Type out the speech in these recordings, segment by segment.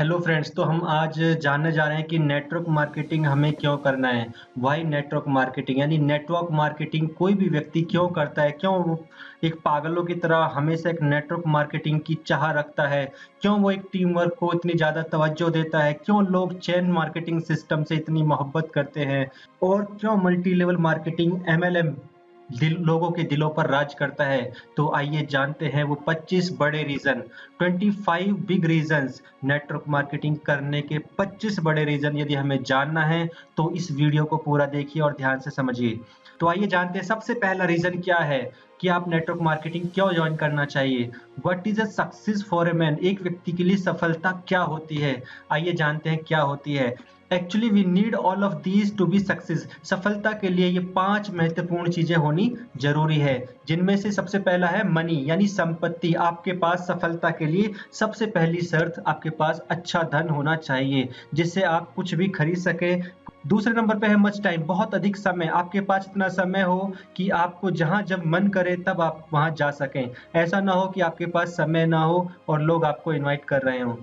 Hello friends, तो हम आज जानने जा रहे हैं कि नेटवर्क मार्केटिंग हमें क्यों करना है। वाई नेटवर्क मार्केटिंग यानी नेटवर्क मार्केटिंग कोई भी व्यक्ति क्यों करता है, क्यों वो एक पागलों की तरह हमेशा एक नेटवर्क मार्केटिंग की चाह रखता है, क्यों वो एक टीम वर्क को इतनी ज़्यादा तवज्जो देता है, क्यों लोग चेन मार्केटिंग सिस्टम से इतनी मोहब्बत करते हैं और क्यों मल्टी लेवल मार्केटिंग एमएलएम लोगों के दिलों पर राज करता है। तो आइए जानते हैं वो 25 बड़े reason, 25 big reasons, network marketing करने के 25 बड़े रीजन। यदि हमें जानना है तो इस वीडियो को पूरा देखिए और ध्यान से समझिए। तो आइए जानते हैं सबसे पहला रीजन क्या है कि आप नेटवर्क मार्केटिंग क्यों ज्वाइन करना चाहिए। What is a success for a man, एक व्यक्ति के लिए सफलता क्या होती है। आइए जानते हैं क्या होती है। Actually we need all of these to be success, सफलता के लिए ये 5 महत्वपूर्ण चीजें होनी जरूरी है, जिनमें से सबसे पहला है मनी यानी संपत्ति। आपके पास सफलता के लिए सबसे पहली शर्त, आपके पास अच्छा धन होना चाहिए जिससे आप कुछ भी खरीद सके। दूसरे नंबर पे है मच टाइम, बहुत अधिक समय, आपके पास इतना समय हो कि आपको जहां जब मन करे तब आप वहां जा सकें। ऐसा ना हो कि आपके पास समय ना हो और लोग आपको इनवाइट कर रहे हों।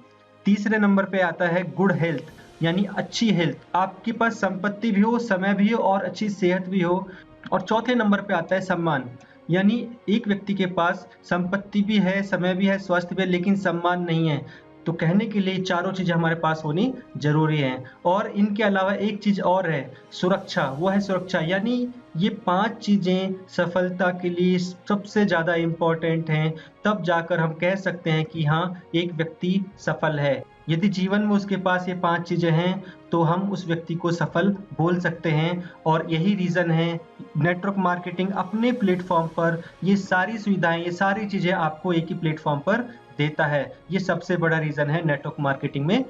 तीसरे नंबर पे आता है गुड हेल्थ यानी अच्छी हेल्थ, आपके पास संपत्ति भी हो, समय भी हो और अच्छी सेहत भी हो। और चौथे नंबर पे आता है सम्मान, यानी एक व्यक्ति के पास संपत्ति भी है, समय भी है, स्वास्थ्य भी है, लेकिन सम्मान नहीं है। तो कहने के लिए चारों चीजें हमारे पास होनी जरूरी है। और इनके अलावा एक चीज और है, सुरक्षा। वो है सुरक्षा, यानी ये 5 चीजें सफलता के लिए सबसे ज्यादा इम्पोर्टेंट हैं। तब जाकर हम कह सकते हैं कि हाँ, एक व्यक्ति सफल है। यदि जीवन में उसके पास ये 5 चीजें हैं तो हम उस व्यक्ति को सफल बोल सकते हैं। और यही रीजन है नेटवर्क मार्केटिंग अपने प्लेटफॉर्म पर ये सारी सुविधाएं, ये सारी चीजें आपको एक ही प्लेटफॉर्म पर देता है। ये सबसे बड़ा रीजन है नेटवर्क मार्केटिंग में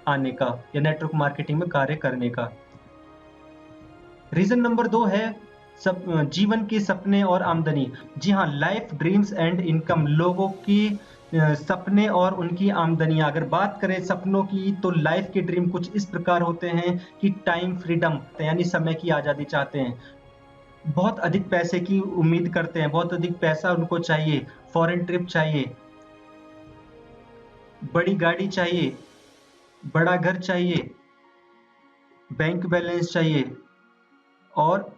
आने का या नेटवर्क मार्केटिंग में कार्य करने का। रीजन नंबर 2 है सब जीवन के सपने और आमदनी। जी हाँ, लाइफ ड्रीम्स एंड इनकम, लोगों की सपने और उनकी आमदनियां। अगर बात करें सपनों की तो लाइफ के ड्रीम कुछ इस प्रकार होते हैं कि टाइम फ्रीडम यानी समय की आजादी चाहते हैं, बहुत अधिक पैसे की उम्मीद करते हैं, बहुत अधिक पैसा उनको चाहिए, फॉरेन ट्रिप चाहिए, बड़ी गाड़ी चाहिए, बड़ा घर चाहिए, बैंक बैलेंस चाहिए और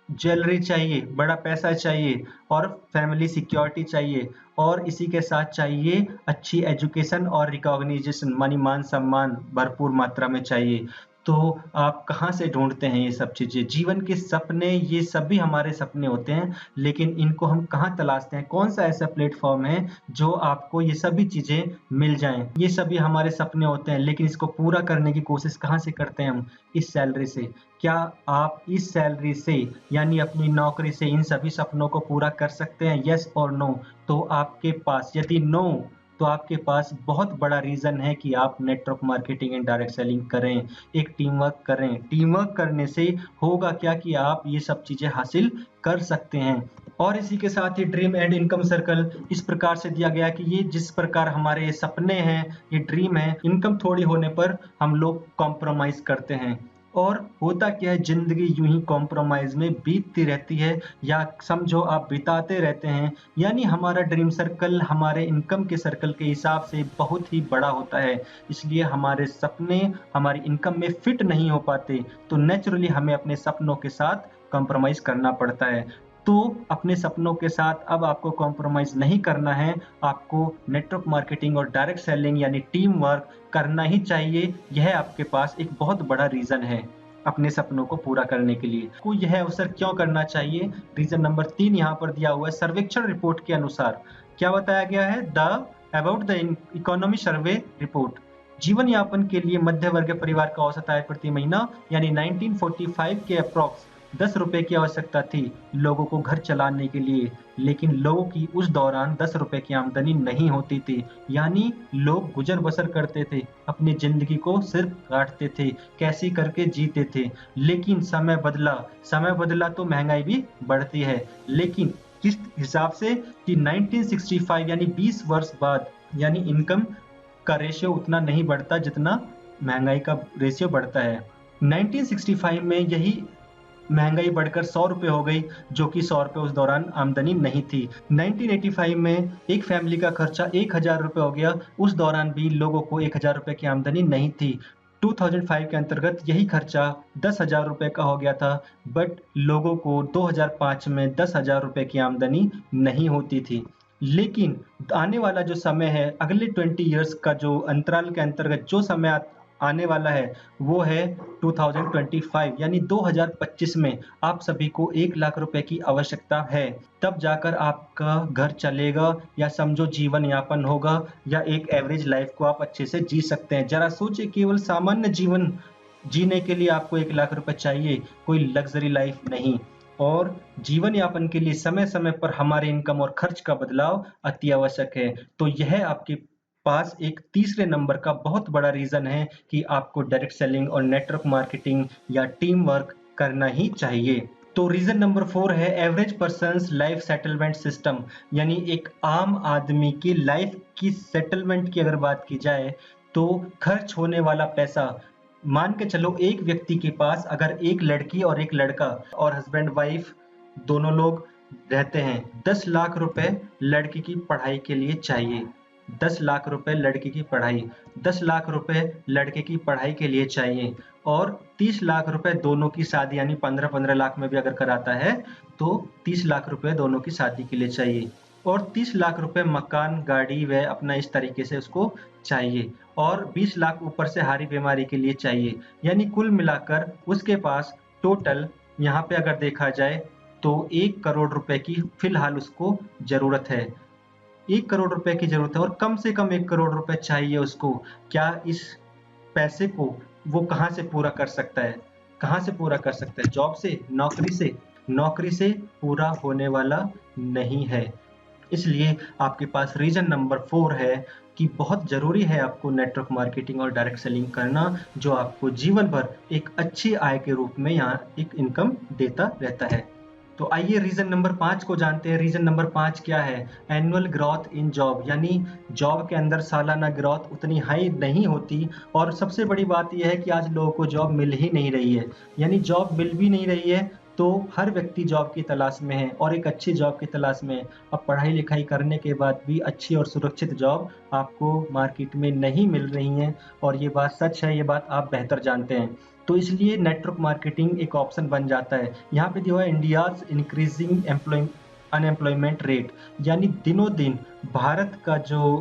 ज्वेलरी चाहिए, बड़ा पैसा चाहिए और फैमिली सिक्योरिटी चाहिए। और इसी के साथ चाहिए अच्छी एजुकेशन और रिकॉग्निशन, मानी मान सम्मान भरपूर मात्रा में चाहिए। तो आप कहाँ से ढूंढते हैं ये सब चीजें? जीवन के सपने, ये सभी हमारे सपने होते हैं, लेकिन इनको हम कहाँ तलाशते हैं? कौन सा ऐसा प्लेटफॉर्म है जो आपको ये सभी चीजें मिल जाएं? ये सभी हमारे सपने होते हैं, लेकिन इसको पूरा करने की कोशिश कहाँ से करते हैं हम? इस सैलरी से। क्या आप इस सैलरी से यानी अपनी नौकरी से इन सभी सपनों को पूरा कर सकते हैं? यस और नो? तो आपके पास, यदि नो, तो आपके पास बहुत बड़ा रीजन है कि आप network marketing and direct selling करें, एक टीम वर्क करें। टीम वर्क करने से होगा क्या कि आप ये सब चीजें हासिल कर सकते हैं। और इसी के साथ ही ड्रीम एंड इनकम सर्कल इस प्रकार से दिया गया कि ये जिस प्रकार हमारे सपने हैं, ये ड्रीम है, इनकम थोड़ी होने पर हम लोग कॉम्प्रोमाइज करते हैं। और होता क्या है, जिंदगी यूं ही कॉम्प्रोमाइज में बीतती रहती है, या समझो आप बिताते रहते हैं। यानी हमारा ड्रीम सर्कल हमारे इनकम के सर्कल के हिसाब से बहुत ही बड़ा होता है, इसलिए हमारे सपने हमारी इनकम में फिट नहीं हो पाते। तो नेचुरली हमें अपने सपनों के साथ कॉम्प्रोमाइज करना पड़ता है। तो अपने सपनों के साथ अब आपको कॉम्प्रोमाइज नहीं करना है, आपको नेटवर्क मार्केटिंग और डायरेक्ट सेलिंग यानी टीम वर्क करना ही चाहिए। यह आपके पास एक बहुत बड़ा रीजन है अपने सपनों को पूरा करने के लिए। को यह अवसर क्यों करना चाहिए? रीजन नंबर 3 यहाँ पर दिया हुआ है। सर्वेक्षण रिपोर्ट के अनुसार क्या बताया गया है? The about the economy survey report, जीवन यापन के लिए मध्य वर्ग परिवार का औसत आय प्रति महीना यानी 1945 के अप्रॉक्स 10 रुपए की आवश्यकता थी लोगों को घर चलाने के लिए। लेकिन लोगों की उस दौरान 10 रुपए की आमदनी नहीं होती थी, यानी लोग गुजर बसर करते थे, अपनी जिंदगी को सिर्फ काटते थे, कैसी करके जीते थे। लेकिन समय बदला, समय बदला तो महंगाई भी बढ़ती है, लेकिन किस हिसाब से कि 1965 यानी 20 वर्ष बाद, यानी इनकम का रेशियो उतना नहीं बढ़ता जितना महंगाई का रेशियो बढ़ता है। 1965 में यही महंगाई बढ़कर 100 रुपए हो गई, जो कि 100 रुपए उस दौरान आमदनी नहीं थी। 1985 में एक फैमिली का खर्चा 1000 रुपए हो गया, उस दौरान भी लोगों को 1000 रुपए की आमदनी नहीं थी। 2005 के अंतर्गत यही खर्चा 10,000 रुपए का हो गया था, बट लोगों को 2005 में 10,000 रुपए की आमदनी नहीं होती थी। लेकिन आने वाला जो समय है, अगले 20 इयर्स का जो अंतराल के अंतर्गत जो समय आने वाला है, वो है 2025, यानी 2025 में आप सभी को 1 लाख रुपए की आवश्यकता है। तब जाकर आपका घर चलेगा या समझो जीवन यापन होगा, या एक एवरेज लाइफ को आप अच्छे से जी सकते हैं। जरा सोचिए, केवल सामान्य जीवन जीने के लिए आपको 1 लाख रुपए चाहिए, कोई लग्जरी लाइफ नहीं। और जीवन यापन के लिए समय-समय पर हमारे इनकम और खर्च का बदलाव अति आवश्यक है। तो यह आपके पास एक तीसरे नंबर का बहुत बड़ा रीज़न है कि आपको डायरेक्ट सेलिंग और नेटवर्क मार्केटिंग या टीम वर्क करना ही चाहिए। तो रीज़न नंबर 4 है average persons life settlement system, यानी एक आम आदमी की लाइफ की सेटलमेंट की अगर बात की जाए, तो खर्च होने वाला पैसा, मान के चलो एक व्यक्ति के पास अगर एक लड़की और एक लड़का और हस्बैंड वाइफ दोनों लोग रहते हैं, 10 लाख रुपए लड़की की पढ़ाई के लिए चाहिए। 10 लाख रुपए लड़की की पढ़ाई, 10 लाख रुपए लड़के की पढ़ाई के लिए चाहिए, और 30 लाख रुपए दोनों की शादी, यानी 15-15 लाख में भी अगर कराता है तो 30 लाख रुपए दोनों की शादी के लिए चाहिए, और 30 लाख रुपए मकान, गाड़ी व अपना इस तरीके से उसको चाहिए, और 20 लाख ऊपर से हारी बीमारी के लिए चाहिए। यानी कुल मिलाकर उसके पास टोटल, यहाँ पे अगर देखा जाए तो 1 करोड़ रुपए की फिलहाल उसको जरूरत है। 1 करोड़ रुपए की जरूरत है, और कम से कम 1 करोड़ रुपए चाहिए उसको। क्या इस पैसे को वो कहाँ से पूरा कर सकता है? कहाँ से पूरा कर सकता है? जॉब से, नौकरी से? नौकरी से पूरा होने वाला नहीं है। इसलिए आपके पास रीजन नंबर 4 है कि बहुत ज़रूरी है आपको नेटवर्क मार्केटिंग और डायरेक्ट सेलिंग करना, जो आपको जीवन भर एक अच्छी आय के रूप में यहाँ एक इनकम देता रहता है। तो आइए रीजन नंबर 5 को जानते हैं। रीजन नंबर 5 क्या है? एनुअल ग्रोथ इन जॉब, यानी जॉब के अंदर सालाना ग्रोथ उतनी हाई नहीं होती, और सबसे बड़ी बात यह है कि आज लोगों को जॉब मिल ही नहीं रही है। यानी जॉब मिल भी नहीं रही है, तो हर व्यक्ति जॉब की तलाश में है, और एक अच्छी जॉब की तलाश में है। अब पढ़ाई लिखाई करने के बाद भी अच्छी और सुरक्षित जॉब आपको मार्केट में नहीं मिल रही है, और ये बात सच है, ये बात आप बेहतर जानते हैं। तो इसलिए नेटवर्क मार्केटिंग एक ऑप्शन बन जाता है। यहाँ पे दिया है इंडियाज इंक्रीजिंग अनएम्प्लॉयमेंट रेट, यानी दिनों दिन भारत का जो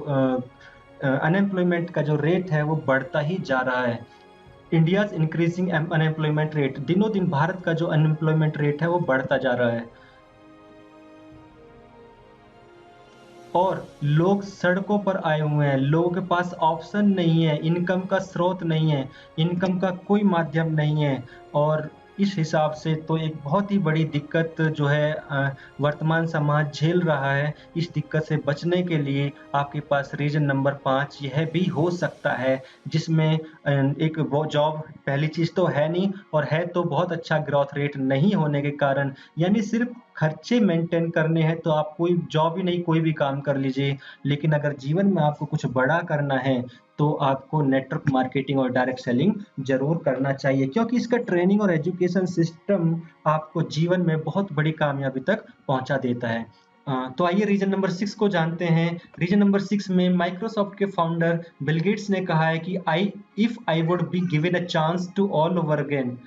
अनएम्प्लॉयमेंट का जो रेट है वो बढ़ता ही जा रहा है। इंडियाज इंक्रीजिंग अनएम्प्लॉयमेंट रेट, दिनों दिन भारत का जो अनएम्प्लॉयमेंट रेट है वो बढ़ता जा रहा है, और लोग सड़कों पर आए हुए हैं। लोगों के पास ऑप्शन नहीं है, इनकम का स्रोत नहीं है, इनकम का कोई माध्यम नहीं है, और इस हिसाब से तो एक बहुत ही बड़ी दिक्कत जो है वर्तमान समाज झेल रहा है। इस दिक्कत से बचने के लिए आपके पास रीजन नंबर 5 यह भी हो सकता है, जिसमें एक वो जॉब पहली चीज़ तो है नहीं, और है तो बहुत अच्छा ग्रोथ रेट नहीं होने के कारण, यानी सिर्फ खर्चे मेंटेन करने हैं तो आप कोई जॉब ही नहीं, कोई भी काम कर लीजिए। लेकिन अगर जीवन में आपको कुछ बड़ा करना है, तो आपको नेटवर्क मार्केटिंग और डायरेक्ट सेलिंग ज़रूर करना चाहिए, क्योंकि इसका ट्रेनिंग और एजुकेशन सिस्टम आपको जीवन में बहुत बड़ी कामयाबी तक पहुंचा देता है। तो आइए रीजन नंबर 6 को जानते हैं। रीजन नंबर 6 में माइक्रोसॉफ्ट के फाउंडर बिल गेट्स ने कहा है कि if I would be given a chance to all over again,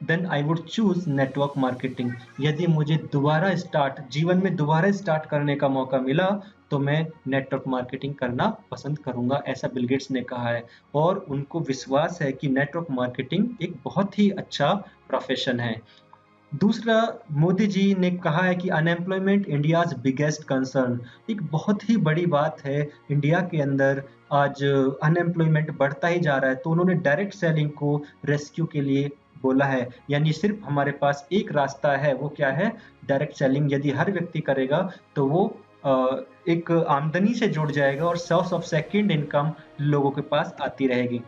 then I would choose network marketing. यदि मुझे जीवन में दोबारा स्टार्ट करने का मौका मिला, तो मैं नेटवर्क मार्केटिंग करना पसंद करूंगा, ऐसा बिल गेट्स ने कहा है। और उनको विश्वास है कि नेटवर्क मार्केटिंग एक बहुत ही अच्छा प्रोफेशन है। दूसरा, मोदी जी ने कहा है कि अनएम्प्लॉयमेंट इंडियाज बिगेस्ट कंसर्न, एक बहुत ही बड़ी बात है। इंडिया के अंदर आज अनएम्प्लॉयमेंट बढ़ता ही जा रहा है, तो उन्होंने डायरेक्ट सेलिंग को रेस्क्यू के लिए बोला है। यानी सिर्फ हमारे पास एक रास्ता है, वो क्या है? Direct selling. यदि हर व्यक्ति करेगा तो वो एक आमदनी से जुड़ जाएगा, और सोर्स ऑफ सेकंड इनकम लोगों के पास आती रहेगी।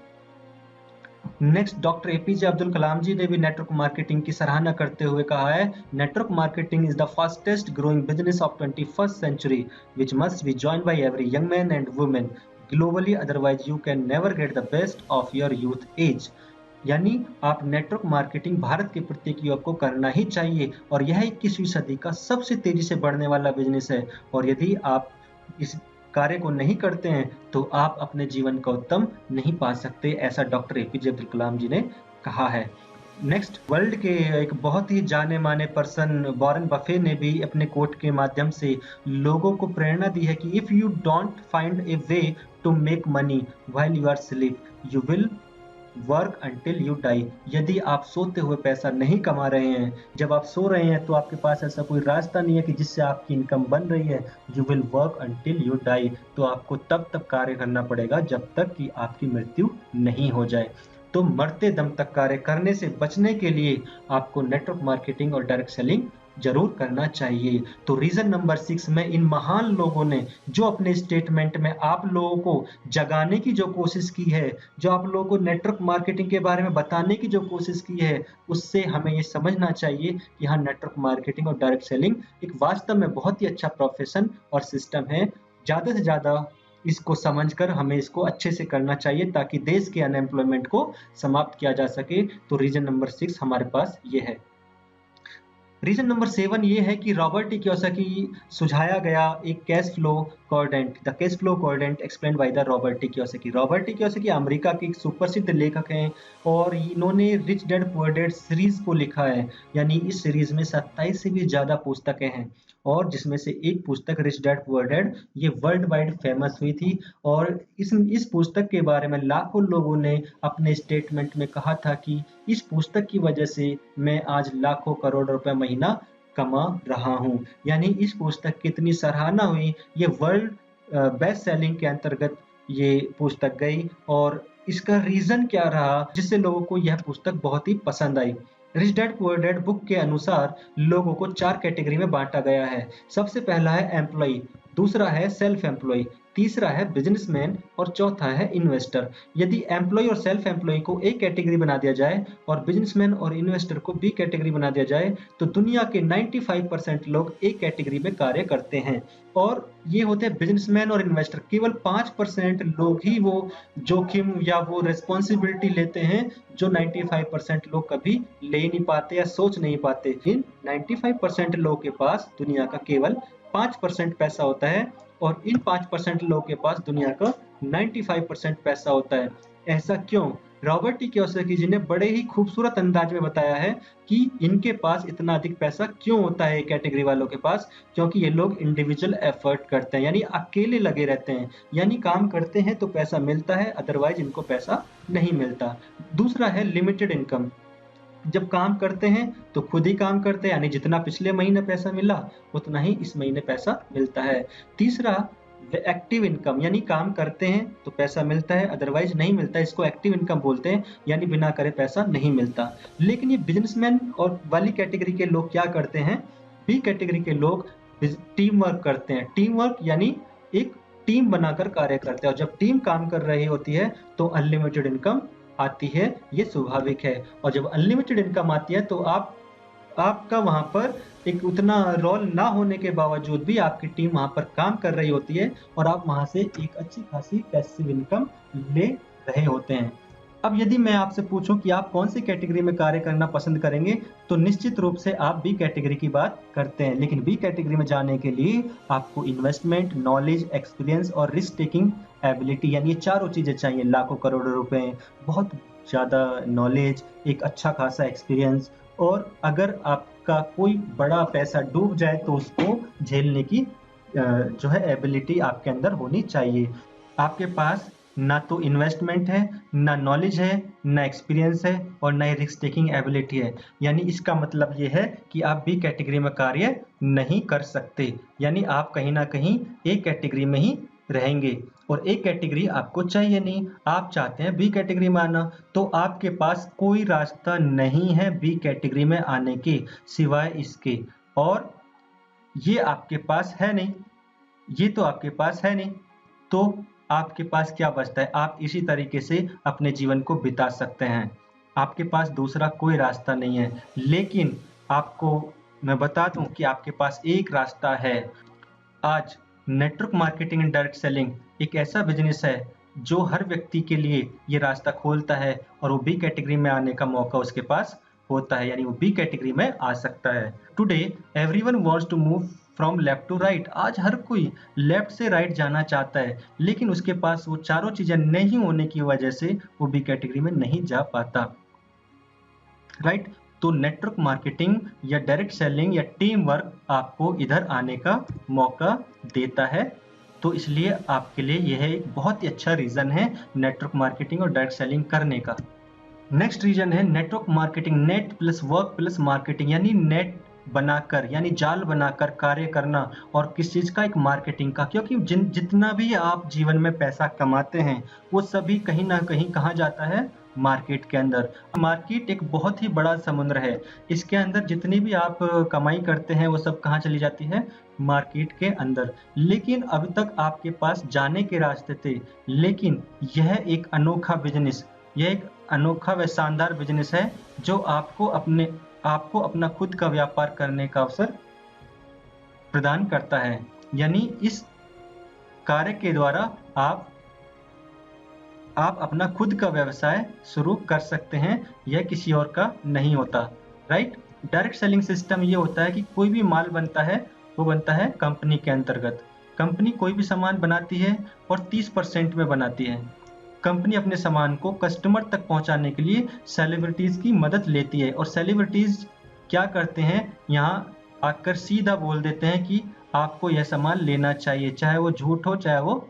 Next, doctor APJ Abdul Kalam जी ने भी नेटवर्क मार्केटिंग की सराहना करते हुए कहा है, network marketing is the fastest growing business of 21st century which must be joined by every young man and women globally, otherwise you can never get the best of your youth age. यानी आप network marketing Bharat के प्रत्येक युवक को करना ही चाहिए और यह 21वीं सदी का सबसे तेजी से बढ़ने वाला बिजनेस है और यदि आप इस कार्य को नहीं करते हैं तो आप अपने जीवन का उत्तम नहीं पा सकते, ऐसा डॉक्टर एपीजे अब्दुल कलाम जी ने कहा है। नेक्स्ट, वर्ल्ड के एक बहुत ही जाने माने पर्सन वॉरेन बफे ने भी अपने कोट के माध्यम से लोगों को प्रेरणा दी है कि if you don't find a way to make money while you are sleep you will work until you die. यदि आप सोते हुए पैसा नहीं कमा रहे हैं, जब आप सो रहे हैं तो आपके पास ऐसा कोई रास्ता नहीं है कि जिससे आपकी इनकम बन रही है। You will work until you die, तो आपको तब तक कार्य करना पड़ेगा जब तक कि आपकी मृत्यु नहीं हो जाए। तो मरते दम तक कार्य करने से बचने के लिए आपको नेटवर्क मार्केटिंग और डायरेक्ट सेलिंग जरूर करना चाहिए। तो रीजन नंबर 6 में इन महान लोगों ने जो अपने स्टेटमेंट में आप लोगों को जगाने की जो कोशिश की है, जो आप लोगों को नेटवर्क मार्केटिंग के बारे में बताने की जो कोशिश की है, उससे हमें ये समझना चाहिए कि हाँ, नेटवर्क मार्केटिंग और डायरेक्ट सेलिंग एक वास्तव में बहुत ही अच्छा प्रोफेशन और सिस्टम है। ज्यादा से ज्यादा इसको समझकर हमें इसको अच्छे से करना चाहिए ताकि देश के अनएम्प्लॉयमेंट को समाप्त किया जा सके। तो रीजन नंबर 6 हमारे पास ये है। रीजन नंबर 7 ये है कि रॉबर्ट टी कियोसाकी सुझाया गया एक cash flow quadrant, the cash flow quadrant explained by the Robert T Kiyosaki. Robert T Kiyosaki America के एक सुप्रसिद्ध लेखक हैं और इन्होंने rich dad poor dad series को लिखा है। यानी इस सीरीज में 27 से भी ज्यादा पुस्तकें हैं और जिसमें से एक पुस्तक रिच डैड पुअर डैड ये वर्ल्ड वाइड फेमस हुई थी और इस पुस्तक के बारे में लाखों लोगों ने अपने स्टेटमेंट में कहा था कि इस पुस्तक की वजह से मैं आज लाखों करोड़ रुपए महीना कमा रहा हूँ। यानी इस पुस्तक की इतनी सराहना हुई, ये वर्ल्ड बेस्ट सेलिंग के अंतर्गत ये पुस्तक गई और इसका रीजन क्या रहा जिससे लोगों को यह पुस्तक बहुत ही पसंद आई। Rich dad poor dad book के अनुसार लोगों को 4 कैटेगरी में बांटा गया है। सबसे पहला है एम्प्लॉय, दूसरा है सेल्फ एम्प्लॉय, तीसरा है बिजनेसमैन और चौथा है इन्वेस्टर। यदि एम्प्लॉय और सेल्फ एम्प्लॉय को ए कैटेगरी बना दिया जाए और बिजनेसमैन और इन्वेस्टर को बी कैटेगरी बना दिया जाए तो दुनिया के 95% लोग ए कैटेगरी में कार्य करते हैं और ये होते हैं बिजनेसमैन और इन्वेस्टर। केवल 5% लोग ही वो जोखिम या वो रेस्पॉन्सिबिलिटी लेते हैं जो 95% लोग कभी ले नहीं पाते या सोच नहीं पाते। इन 95% लोगों के पास दुनिया का केवल 5% पैसा होता है और इन 5% लोगों के पास दुनिया का 95% पैसा होता है। ऐसा क्यों? रॉबर्ट टी कियोसाकी जी ने बड़े ही खूबसूरत अंदाज में बताया है कि इनके पास इतना अधिक पैसा क्यों होता है कैटेगरी वालों के पास। क्योंकि ये लोग इंडिविजुअल एफर्ट करते हैं, यानी अकेले लगे रहते हैं, यानी काम करते हैं तो पैसा मिलता है, अदरवाइज इनको पैसा नहीं मिलता। दूसरा है लिमिटेड इनकम। जब काम करते हैं तो खुद ही काम करते हैं, यानी जितना पिछले महीने पैसा मिला उतना ही इस महीने पैसा मिलता है। तीसरा एक्टिव इनकम, यानी काम करते हैं तो पैसा मिलता है, अदरवाइज नहीं मिलता, इसको एक्टिव इनकम बोलते हैं, यानी बिना करे पैसा नहीं मिलता। लेकिन ये बिजनेसमैन और वाली कैटेगरी के लोग क्या करते हैं? बी कैटेगरी के लोग टीम वर्क करते हैं। टीम वर्क यानी एक टीम बनाकर कार्य करते हैं और जब टीम काम कर रही होती है तो अनलिमिटेड इनकम आती है, ये स्वाभाविक है। और जब अनलिमिटेड इनकम आती है तो आपका वहां पर एक उतना रोल ना होने के बावजूद भी आपकी टीम वहां पर काम कर रही होती है और आप वहां से एक अच्छी खासी पैसिव इनकम ले रहे होते हैं। अब यदि मैं आपसे पूछूं कि आप कौन सी कैटेगरी में कार्य करना पसंद करेंगे तो निश्चित रूप से आप बी कैटेगरी की बात करते हैं। लेकिन बी कैटेगरी में जाने के लिए आपको इन्वेस्टमेंट, नॉलेज, एक्सपीरियंस और रिस्क टेकिंग एबिलिटी, यानी ये चारों चीजें चाहिए। लाखों करोड़ों रुपए, बहुत ज्यादा नॉलेज, एक अच्छा खासा एक्सपीरियंस और अगर आपका कोई बड़ा पैसा डूब जाए तो उसको झेलने की जो है एबिलिटी आपके अंदर होनी चाहिए। आपके पास ना तो इन्वेस्टमेंट है, ना नॉलेज है, ना एक्सपीरियंस है और ना ही रिस्क टेकिंग एबिलिटी है। यानी इसका मतलब ये है कि आप बी कैटेगरी में कार्य नहीं कर सकते, यानी आप कहीं ना कहीं ए कैटेगरी में ही रहेंगे और ए कैटेगरी आपको चाहिए नहीं। आप चाहते हैं बी कैटेगरी में आना, तो आपके पास कोई रास्ता नहीं है बी कैटेगरी में आने के सिवाय इसके, और ये आपके पास है नहीं, ये तो आपके पास है नहीं, तो आपके पास क्या बचता है? आप इसी तरीके से अपने जीवन को बिता सकते हैं, आपके पास दूसरा कोई रास्ता नहीं है। लेकिन आपको मैं बता दूं कि आपके पास एक रास्ता है। आज network marketing and direct selling एक ऐसा बिजनेस है जो हर व्यक्ति के लिए ये रास्ता खोलता है और वो बी कैटेगरी में आने का मौका उसके पास होता है, यानी वो बी कैटेगरी में आ सकता है। Today everyone wants to move from left to right. आज हर कोई लेफ्ट से राइट जाना चाहता है, लेकिन उसके पास वो चारों चीजें नहीं होने की वजह से वो बी कैटेगरी में नहीं जा पाता, राइट। तो नेटवर्क मार्केटिंग या डायरेक्ट सेलिंग या टीम वर्क आपको इधर आने का मौका देता है। तो इसलिए आपके लिए यह एक बहुत ही अच्छा रीजन है नेटवर्क मार्केटिंग और डायरेक्ट सेलिंग करने का। नेक्स्ट रीजन है network marketing, net plus work plus marketing, यानी नेट बनाकर यानी जाल बनाकर कार्य करना और किस चीज का, एक मार्केटिंग का। क्योंकि जितना भी आप जीवन में पैसा कमाते हैं वो सभी कहीं ना कहीं कहाँ जाता है, मार्केट के अंदर। मार्केट एक बहुत ही बड़ा समुद्र है, इसके अंदर जितनी भी आप कमाई करते हैं वो सब कहाँ चली जाती है, मार्केट के अंदर। लेकिन अभी तक आपके पास जाने के रास्ते थे, लेकिन यह एक अनोखा बिजनेस, यह एक अनोखा व शानदार बिजनेस है जो आपको अपना खुद का व्यापार करने का अवसर प्रदान करता है। यानी इस कार्य के द्वारा आप अपना खुद का व्यवसाय शुरू कर सकते हैं, यह किसी और का नहीं होता, राइट। डायरेक्ट सेलिंग सिस्टम ये होता है कि कोई भी माल बनता है वो बनता है कंपनी के अंतर्गत। कंपनी कोई भी सामान बनाती है और 30% में बनाती है। कंपनी अपने सामान को कस्टमर तक पहुंचाने के लिए सेलिब्रिटीज की मदद लेती है, और सेलिब्रिटीज क्या करते हैं, यहाँ आकर सीधा बोल देते हैं कि आपको यह सामान लेना चाहिए, चाहे वो झूठ हो चाहे वो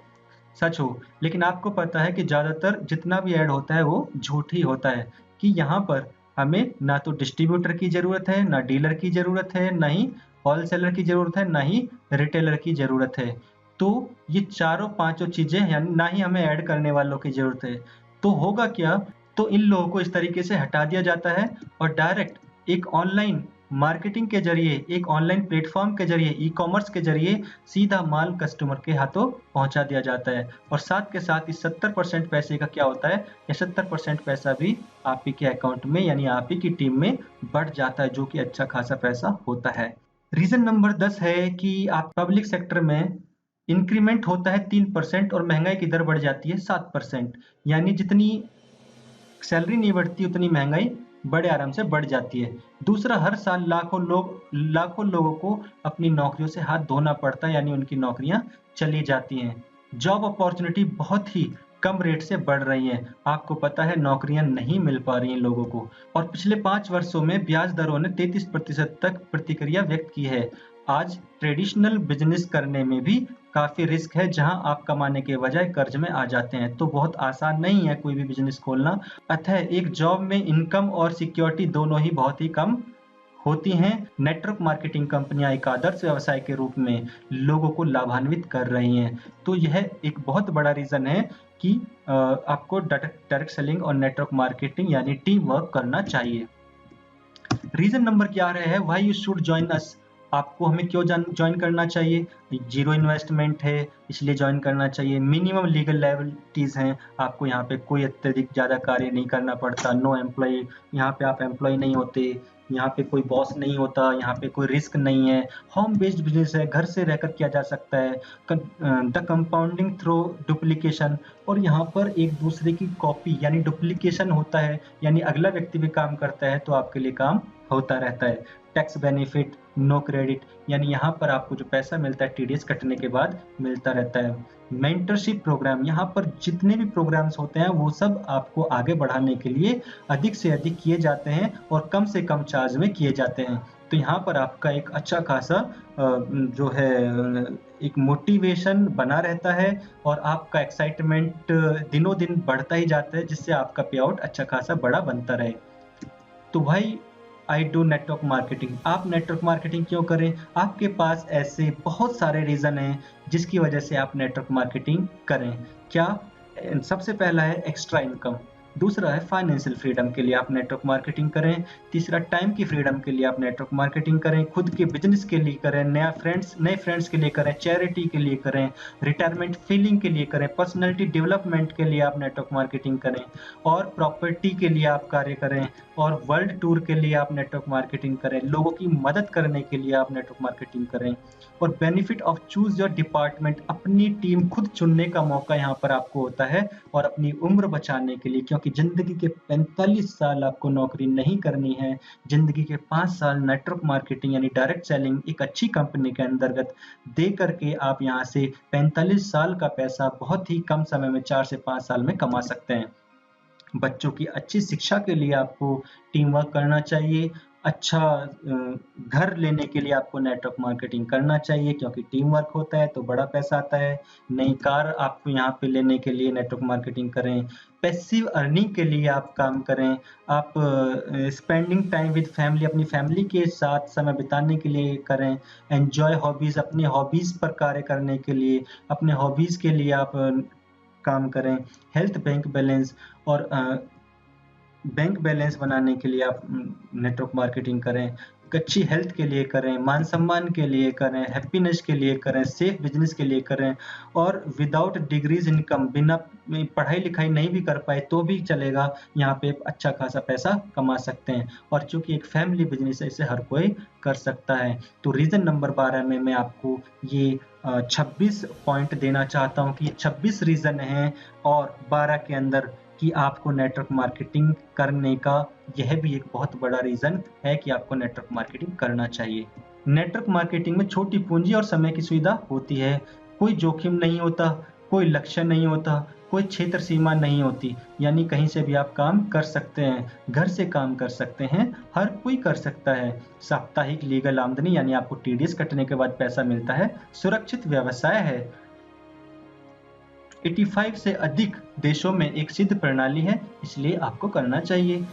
सच हो। लेकिन आपको पता है कि ज्यादातर जितना भी ऐड होता है वो झूठ ही होता है, कि यहाँ पर हमें ना तो डिस्ट्रीब्यूटर की जरूरत है, ना डीलर की जरूरत है, ना ही होलसेलर की जरूरत है, ना ही रिटेलर की जरूरत है। तो ये चारों पांचों चीजें, यानी ना ही हमें ऐड करने वालों की जरूरत है। तो होगा क्या, तो इन लोगों को इस तरीके से हटा दिया जाता है और डायरेक्ट एक ऑनलाइन मार्केटिंग के जरिए, एक ऑनलाइन प्लेटफॉर्म के जरिए, ई कॉमर्स के जरिए सीधा माल कस्टमर के हाथों पहुंचा दिया जाता है। और साथ के साथ इस 70% पैसे का क्या होता है, ये 70% पैसा भी आप ही के अकाउंट में यानी आप ही की टीम में बढ़ जाता है, जो कि अच्छा खासा पैसा होता है। रीजन नंबर 10 है कि आप पब्लिक सेक्टर में इंक्रीमेंट होता है 3% और महंगाई की दर बढ़ जाती है 7%। यानी जितनी सैलरी नहीं बढ़ती उतनी महंगाई बड़े आराम से बढ़ जाती है। दूसरा, हर साल लाखों लोगों को अपनी नौकरियों से हाथ धोना पड़ता है, यानी उनकी नौकरियां चली जाती हैं। जॉब अपॉर्चुनिटी बहुत ही कम रेट से बढ़ रही हैं। आपको पता है नौकरियां नहीं मिल पा रही हैं लोगों को, और पिछले 5 वर्षों में ब्याज दरों ने 33% तक प्रतिक्रिया व्यक्त की है। आज ट्रेडिशनल बिजनेस करने में भी काफी रिस्क है, जहां आप कमाने के बजाय कर्ज में आ जाते हैं। तो बहुत आसान नहीं है कोई भी बिजनेस खोलना। अतः एक जॉब में इनकम और सिक्योरिटी दोनों ही बहुत ही कम होती हैं। नेटवर्क मार्केटिंग कंपनियां एक आदर्श व्यवसाय के रूप में लोगों को लाभान्वित कर रही हैं। तो यह एक बहुत बड़ा रीजन है कि आपको डायरेक्ट सेलिंग और नेटवर्क मार्केटिंग यानी टीम वर्क करना चाहिए। रीजन नंबर क्या रहा है, why you should join us. आपको हमें क्यों ज्वाइन करना चाहिए, जीरो इन्वेस्टमेंट है इसलिए ज्वाइन करना चाहिए। मिनिमम लीगल लायबिलिटीज हैं, आपको यहाँ पे कोई अत्यधिक ज्यादा कार्य नहीं करना पड़ता। नो एम्प्लॉय, यहाँ पे आप एम्प्लॉय नहीं होते, यहाँ पे कोई बॉस नहीं होता, यहाँ पे कोई रिस्क नहीं है। होम बेस्ड बिजनेस है, घर से रहकर किया जा सकता है। द कंपाउंडिंग थ्रू डुप्लीकेशन, और यहाँ पर एक दूसरे की कॉपी यानी डुप्लीकेशन होता है, यानी अगला व्यक्ति भी काम करता है तो आपके लिए काम होता रहता है। टैक्स बेनिफिट, नो क्रेडिट, यानी यहाँ पर आपको जो पैसा मिलता है टीडीएस कटने के बाद मिलता रहता है। मेंटरशिप प्रोग्राम, यहाँ पर जितने भी प्रोग्राम्स होते हैं वो सब आपको आगे बढ़ाने के लिए अधिक से अधिक किए जाते हैं और कम से कम चार्ज में किए जाते हैं। तो यहाँ पर आपका एक अच्छा खासा जो है एक मोटिवेशन बना रहता है और आपका एक्साइटमेंट दिनों दिन बढ़ता ही जाता है, जिससे आपका पे आउट अच्छा खासा बड़ा बनता रहे। तो भाई आई डू नेटवर्क मार्केटिंग। आप नेटवर्क मार्केटिंग क्यों करें, आपके पास ऐसे बहुत सारे रीजन हैं जिसकी वजह से आप नेटवर्क मार्केटिंग करें। क्या, सबसे पहला है एक्स्ट्रा इनकम। दूसरा है फाइनेंशियल फ्रीडम के लिए आप नेटवर्क मार्केटिंग करें। तीसरा टाइम की फ्रीडम के लिए आप नेटवर्क मार्केटिंग करें। खुद के बिजनेस के लिए करें, नए फ्रेंड्स के लिए करें, चैरिटी के लिए करें, रिटायरमेंट फीलिंग के लिए करें, पर्सनैलिटी डेवलपमेंट के लिए आप नेटवर्क मार्केटिंग करें, और प्रॉपर्टी के लिए आप कार्य करें, और वर्ल्ड टूर के लिए आप नेटवर्क मार्केटिंग करें, लोगों की मदद करने के लिए आप नेटवर्क मार्केटिंग करें। और benefit of choose your department, अपनी टीम खुद चुनने का मौका यहाँ पर आपको होता है, और अपनी उम्र बचाने के लिए, क्योंकि जिंदगी के 45 साल आपको नौकरी नहीं करनी है। जिंदगी के 5 साल नेटवर्क मार्केटिंग यानी डायरेक्ट सेलिंग एक अच्छी कंपनी के अंतर्गत दे करके आप यहाँ से 45 साल का पैसा बहुत ही कम समय में 4 से 5 साल में कमा सकते हैं। बच्चों की अच्छी शिक्षा के लिए आपको टीम वर्क करना चाहिए। अच्छा घर लेने के लिए आपको नेटवर्क मार्केटिंग करना चाहिए, क्योंकि टीम वर्क होता है तो बड़ा पैसा आता है। नई कार आपको यहाँ पे लेने के लिए नेटवर्क मार्केटिंग करें। पैसिव अर्निंग के लिए आप काम करें। आप स्पेंडिंग टाइम विद फैमिली, अपनी फैमिली के साथ समय बिताने के लिए करें। एंजॉय हॉबीज, अपने हॉबीज पर कार्य करने के लिए, अपने हॉबीज के लिए आप काम करें। हेल्थ बैंक बैलेंस, और बैंक बैलेंस बनाने के लिए आप नेटवर्क मार्केटिंग करें। अच्छी हेल्थ के लिए करें, मान सम्मान के लिए करें, हैप्पीनेस के लिए करें, सेफ बिजनेस के लिए करें। और विदाउट डिग्रीज इनकम, बिना पढ़ाई लिखाई नहीं भी कर पाए तो भी चलेगा, यहाँ पे अच्छा खासा पैसा कमा सकते हैं। और चूंकि एक फैमिली बिजनेस है, इसे हर कोई कर सकता है। तो रीजन नंबर 12 में मैं आपको ये 26 पॉइंट देना चाहता हूँ कि 26 रीजन हैं और 12 के अंदर कि आपको नेटवर्क मार्केटिंग करने का यह भी एक बहुत बड़ा रीजन है कि आपको नेटवर्क मार्केटिंग करना चाहिए। नेटवर्क मार्केटिंग में छोटी पूंजी और समय की सुविधा होती है। कोई जोखिम नहीं होता, कोई लक्ष्य नहीं होता, कोई क्षेत्र सीमा नहीं होती, यानी कहीं से भी आप काम कर सकते हैं, घर से काम कर सकते हैं, हर कोई कर सकता है। साप्ताहिक लीगल आमदनी, यानी आपको टीडीएस कटने के बाद पैसा मिलता है। सुरक्षित व्यवसाय है। 85 से अधिक देशों में एक सिद्ध प्रणाली है, इसलिए आपको करना चाहिए।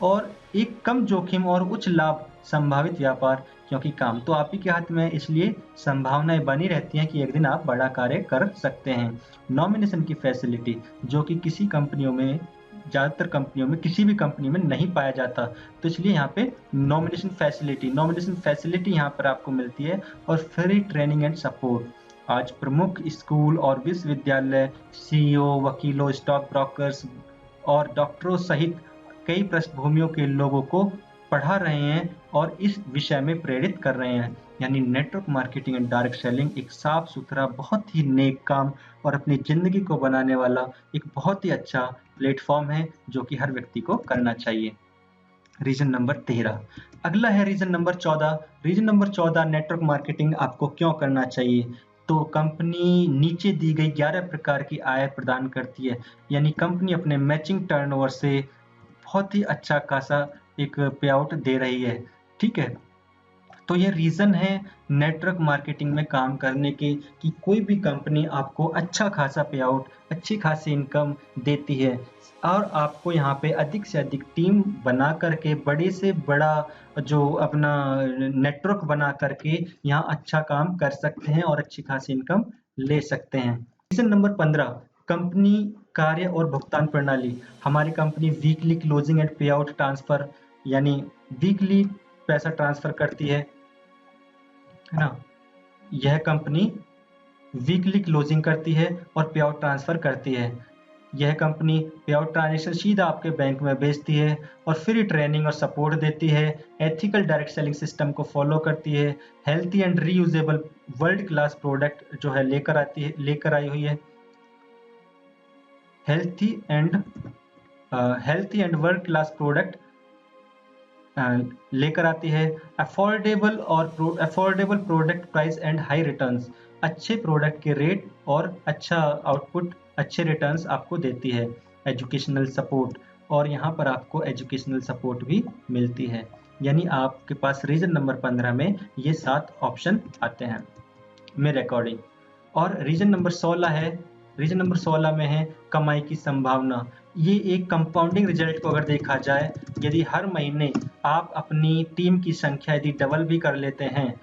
और एक कम जोखिम और उच्च लाभ संभावित व्यापार, क्योंकि काम तो आप ही के हाथ में है, इसलिए संभावनाएं बनी रहती हैं कि एक दिन आप बड़ा कार्य कर सकते हैं। नॉमिनेशन की फैसिलिटी, जो कि किसी कंपनियों में, ज़्यादातर कंपनियों में, किसी भी कंपनी में नहीं पाया जाता, तो इसलिए यहाँ पे नॉमिनेशन फैसिलिटी यहाँ पर आपको मिलती है। और फ्री ट्रेनिंग एंड सपोर्ट, आज प्रमुख स्कूल और विश्वविद्यालय सीईओ, वकीलों, स्टॉक ब्रोकर्स और डॉक्टरों सहित कई पृष्ठभूमियों के लोगों को पढ़ा रहे हैं और इस विषय में प्रेरित कर रहे हैं। यानी network marketing and direct selling एक साफ सुथरा, बहुत ही नेक काम और अपनी जिंदगी को बनाने वाला एक बहुत ही अच्छा प्लेटफॉर्म है, जो कि हर व्यक्ति को करना चाहिए। Reason number 13। अगला है reason number 14। Reason number 14, network marketing आपको क्यों करना चाहिए। तो कंपनी नीचे दी गई 11 प्रकार की आय प्रदान करती है, यानी कंपनी अपने मैचिंग टर्नओवर से बहुत ही अच्छा खासा एक पे आउट दे रही है। ठीक है, तो ये रीज़न है नेटवर्क मार्केटिंग में काम करने के कि कोई भी कंपनी आपको अच्छा खासा पे आउट, अच्छी खासी इनकम देती है, और आपको यहाँ पे अधिक से अधिक टीम बना करके, बड़े से बड़ा जो अपना नेटवर्क बना करके यहाँ अच्छा काम कर सकते हैं और अच्छी खासी इनकम ले सकते हैं। रीजन नंबर 15, कंपनी कार्य और भुगतान प्रणाली। हमारी कंपनी वीकली क्लोजिंग एंड पे आउट ट्रांसफर, यानी वीकली पैसा ट्रांसफर करती है ना। यह कंपनी वीकली क्लोजिंग करती है और पे आउट ट्रांसफर करती है। यह कंपनी पे आउट ट्रांजेक्शन सीधा आपके बैंक में भेजती है और फ्री ट्रेनिंग और सपोर्ट देती है। एथिकल डायरेक्ट सेलिंग सिस्टम को फॉलो करती है। Healthy and reusable world class product जो है लेकर आई हुई है। Healthy and world class product लेकर आती है। Affordable product price and high returns, अच्छे प्रोडक्ट के रेट और अच्छा आउटपुट, अच्छे रिटर्न्स आपको देती है। एजुकेशनल सपोर्ट, और यहाँ पर आपको एजुकेशनल सपोर्ट भी मिलती है। यानी आपके पास रीजन नंबर 15 में ये 7 ऑप्शन आते हैं मेरे अकॉर्डिंग। और रीजन नंबर 16 में है कमाई की संभावना। ये एक कंपाउंडिंग रिजल्ट को अगर देखा जाए, यदि हर महीने आप अपनी टीम की संख्या यदि डबल भी कर लेते हैं,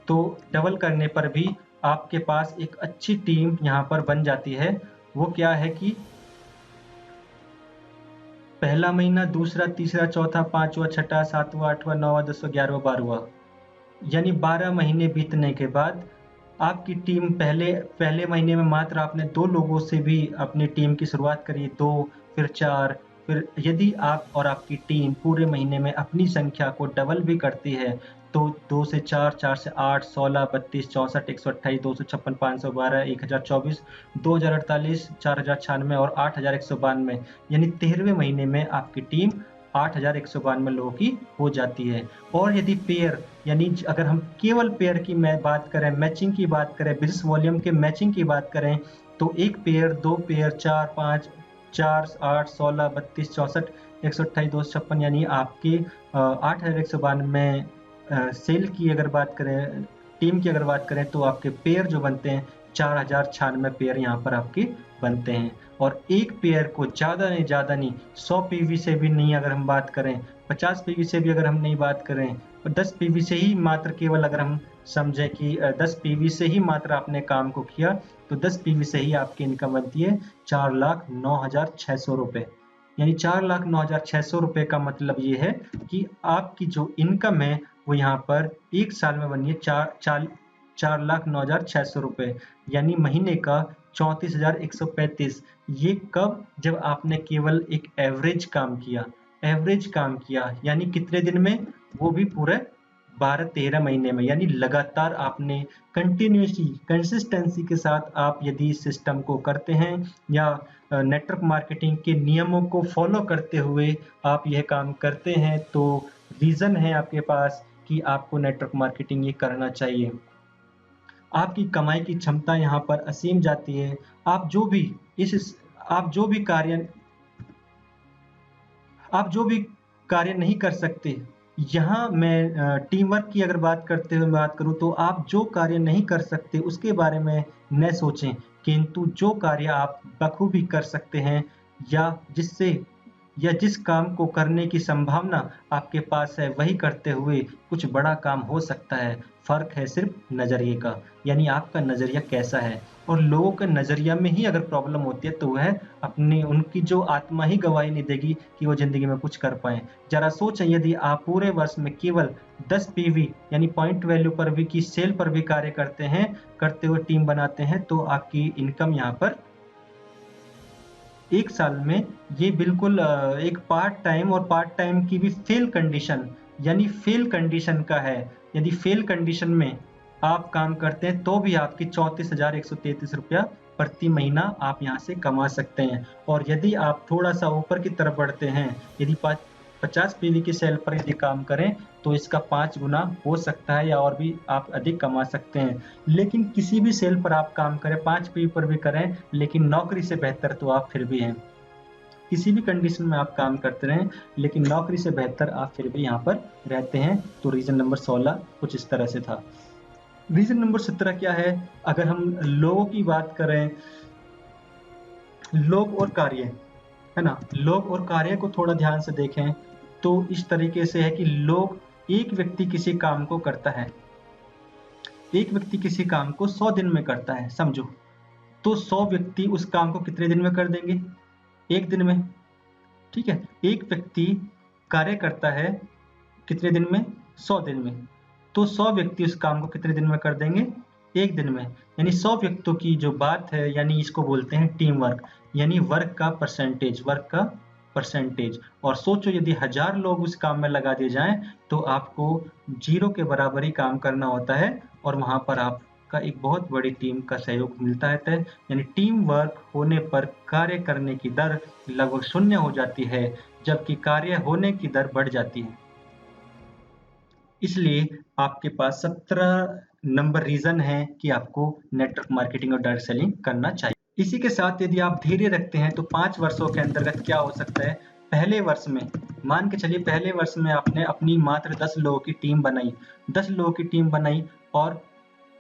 तो डबल करने पर भी आपके पास एक अच्छी टीम यहाँ पर बन जाती है। वो क्या है कि पहला महीना, दूसरा, तीसरा, चौथा, पांचवा, छठा, सातवां, आठवां, नौवां, 10वां, 11वां, 12वां, यानी 12 महीने बीतने के बाद आपकी टीम पहले पहले महीने में मात्र आपने 2 लोगों से भी अपनी टीम की शुरुआत करी, 2, फिर 4, फिर यदि आप और आपकी टीम पूरे महीने में अपनी संख्या को डबल भी करती है, तो 2 से 4, 4 से 8, 16, 32, 64, 128, 256, 512, 1024, 2048, 4096 और 8192, यानी 13वें महीने में आपकी टीम 8192 लोगों की हो जाती है। और यदि पेयर, यानी अगर हम केवल पेयर की बात करें, मैचिंग की बात करें, बिजनेस वॉल्यूम के मैचिंग की बात करें, तो 1 पेयर, 2 पेयर, 4, 5, 4, 8, 16, 32, 64, 128, 256, यानी आपके 8192 सेल की अगर बात करें, टीम की अगर बात करें, तो आपके पेयर जो बनते हैं 4096 पेयर यहाँ पर आपके बनते हैं। और एक पेयर को ज़्यादा नहीं 100 पीवी से भी नहीं अगर हम बात करें, 50 पीवी से भी अगर हम नहीं बात करें, 10 पीवी से ही मात्र केवल अगर हम समझें कि 10 पीवी से ही मात्र आपने काम को किया, तो 10 पीवी से ही आपकी इनकम बनती है 4,09,600 रुपये। यानी 4,09,600 रुपये का मतलब ये है कि आपकी जो इनकम है वो यहाँ पर एक साल में बनी है 4,09,600 रुपये, यानी महीने का 34,135। ये कब? जब आपने केवल एक एवरेज काम किया, यानी कितने दिन में? वो भी पूरे 12-13 महीने में, यानी लगातार आपने कंसिस्टेंसी के साथ आप यदि इस सिस्टम को करते हैं या नेटवर्क मार्केटिंग के नियमों को फॉलो करते हुए आप यह काम करते हैं, तो रीजन है आपके पास कि आपको नेटवर्क मार्केटिंग ये करना चाहिए। आपकी कमाई की क्षमता यहाँ पर असीम जाती है। आप जो भी कार्य नहीं कर सकते, यहाँ मैं टीम वर्क की अगर बात करते हुए बात करूँ, तो आप जो कार्य नहीं कर सकते उसके बारे में न सोचें, किंतु जो कार्य आप बखूबी कर सकते हैं या जिस काम को करने की संभावना आपके पास है, वही करते हुए कुछ बड़ा काम हो सकता है। फ़र्क है सिर्फ नज़रिए का, यानी आपका नज़रिया कैसा है। और लोगों के नज़रिया में ही अगर प्रॉब्लम होती है, तो वह उनकी जो आत्मा ही गवाही नहीं देगी कि वो ज़िंदगी में कुछ कर पाएँ। ज़रा सोचें, यदि आप पूरे वर्ष में केवल 10 पीवी यानी पॉइंट वैल्यू पर भी की सेल पर भी कार्य करते हुए टीम बनाते हैं, तो आपकी इनकम यहाँ पर एक साल में ये बिल्कुल एक पार्ट टाइम की भी फेल कंडीशन का है। यदि फेल कंडीशन में आप काम करते हैं, तो भी आपकी 34,133 रुपया प्रति महीना आप यहाँ से कमा सकते हैं। और यदि आप थोड़ा सा ऊपर की तरफ बढ़ते हैं, यदि 50 पीवी की सेल पर यदि काम करें, तो इसका 5 गुना हो सकता है या और भी आप अधिक कमा सकते हैं। लेकिन किसी भी सेल पर आप काम करें, 5 पीवी पर भी करें, लेकिन नौकरी से बेहतर तो आप फिर भी हैं। किसी भी कंडीशन में आप काम करते रहें, लेकिन नौकरी से बेहतर आप फिर भी यहाँ पर रहते हैं। तो रीजन नंबर 16 कुछ इस तरह से था। रीजन नंबर 17 क्या है? अगर हम लोगों की बात करें, लोग और कार्य, है ना? लोग और कार्य को थोड़ा ध्यान से देखें, तो इस तरीके से है कि एक व्यक्ति किसी काम को करता है, एक व्यक्ति किसी काम को 100 दिन में करता है, समझो। तो 100 व्यक्ति उस काम को कितने दिन में कर देंगे? 1 दिन में। ठीक है, एक व्यक्ति कार्य करता है कितने दिन में? 100 दिन में। तो 100 व्यक्ति उस काम को कितने दिन में कर देंगे? 1 दिन में। यानी 100 व्यक्तियों की जो बात है, यानी इसको बोलते हैं टीम वर्क, यानी वर्क का परसेंटेज। और सोचो, यदि 1000 लोग उस काम में लगा दिए जाएं, तो आपको 0 के बराबर ही काम करना होता है, और वहां पर आपका एक बहुत बड़ी टीम का सहयोग मिलता है। यानी टीम वर्क होने पर कार्य करने की दर लगभग 0 हो जाती है, जबकि कार्य होने की दर बढ़ जाती है। इसलिए आपके पास 17 नंबर रीजन है कि आपको नेटवर्क मार्केटिंग और डायरेक्ट सेलिंग करना चाहिए। इसी के साथ यदि आप धैर्य रखते हैं, तो 5 वर्षों के अंतर्गत क्या हो सकता है? पहले वर्ष में, मान के चलिए पहले वर्ष में आपने अपनी मात्र 10 लोगों की टीम बनाई, 10 लोगों की टीम बनाई और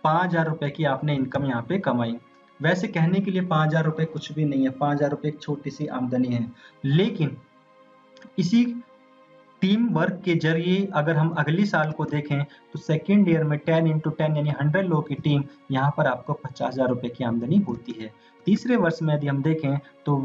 5,000 रुपए की आपने इनकम यहाँ पे कमाई। वैसे कहने के लिए 5,000 रुपए कुछ भी नहीं है, 5,000 रुपए एक छोटी सी आमदनी है। लेकिन इसी टीम वर्क के जरिए अगर हम अगली साल को देखें, तो सेकेंड ईयर में 10 into 10 यानी 100 लोगों की टीम, यहाँ पर आपको 50,000 रुपए की आमदनी होती है। तीसरे वर्ष में यदि हम देखें, तो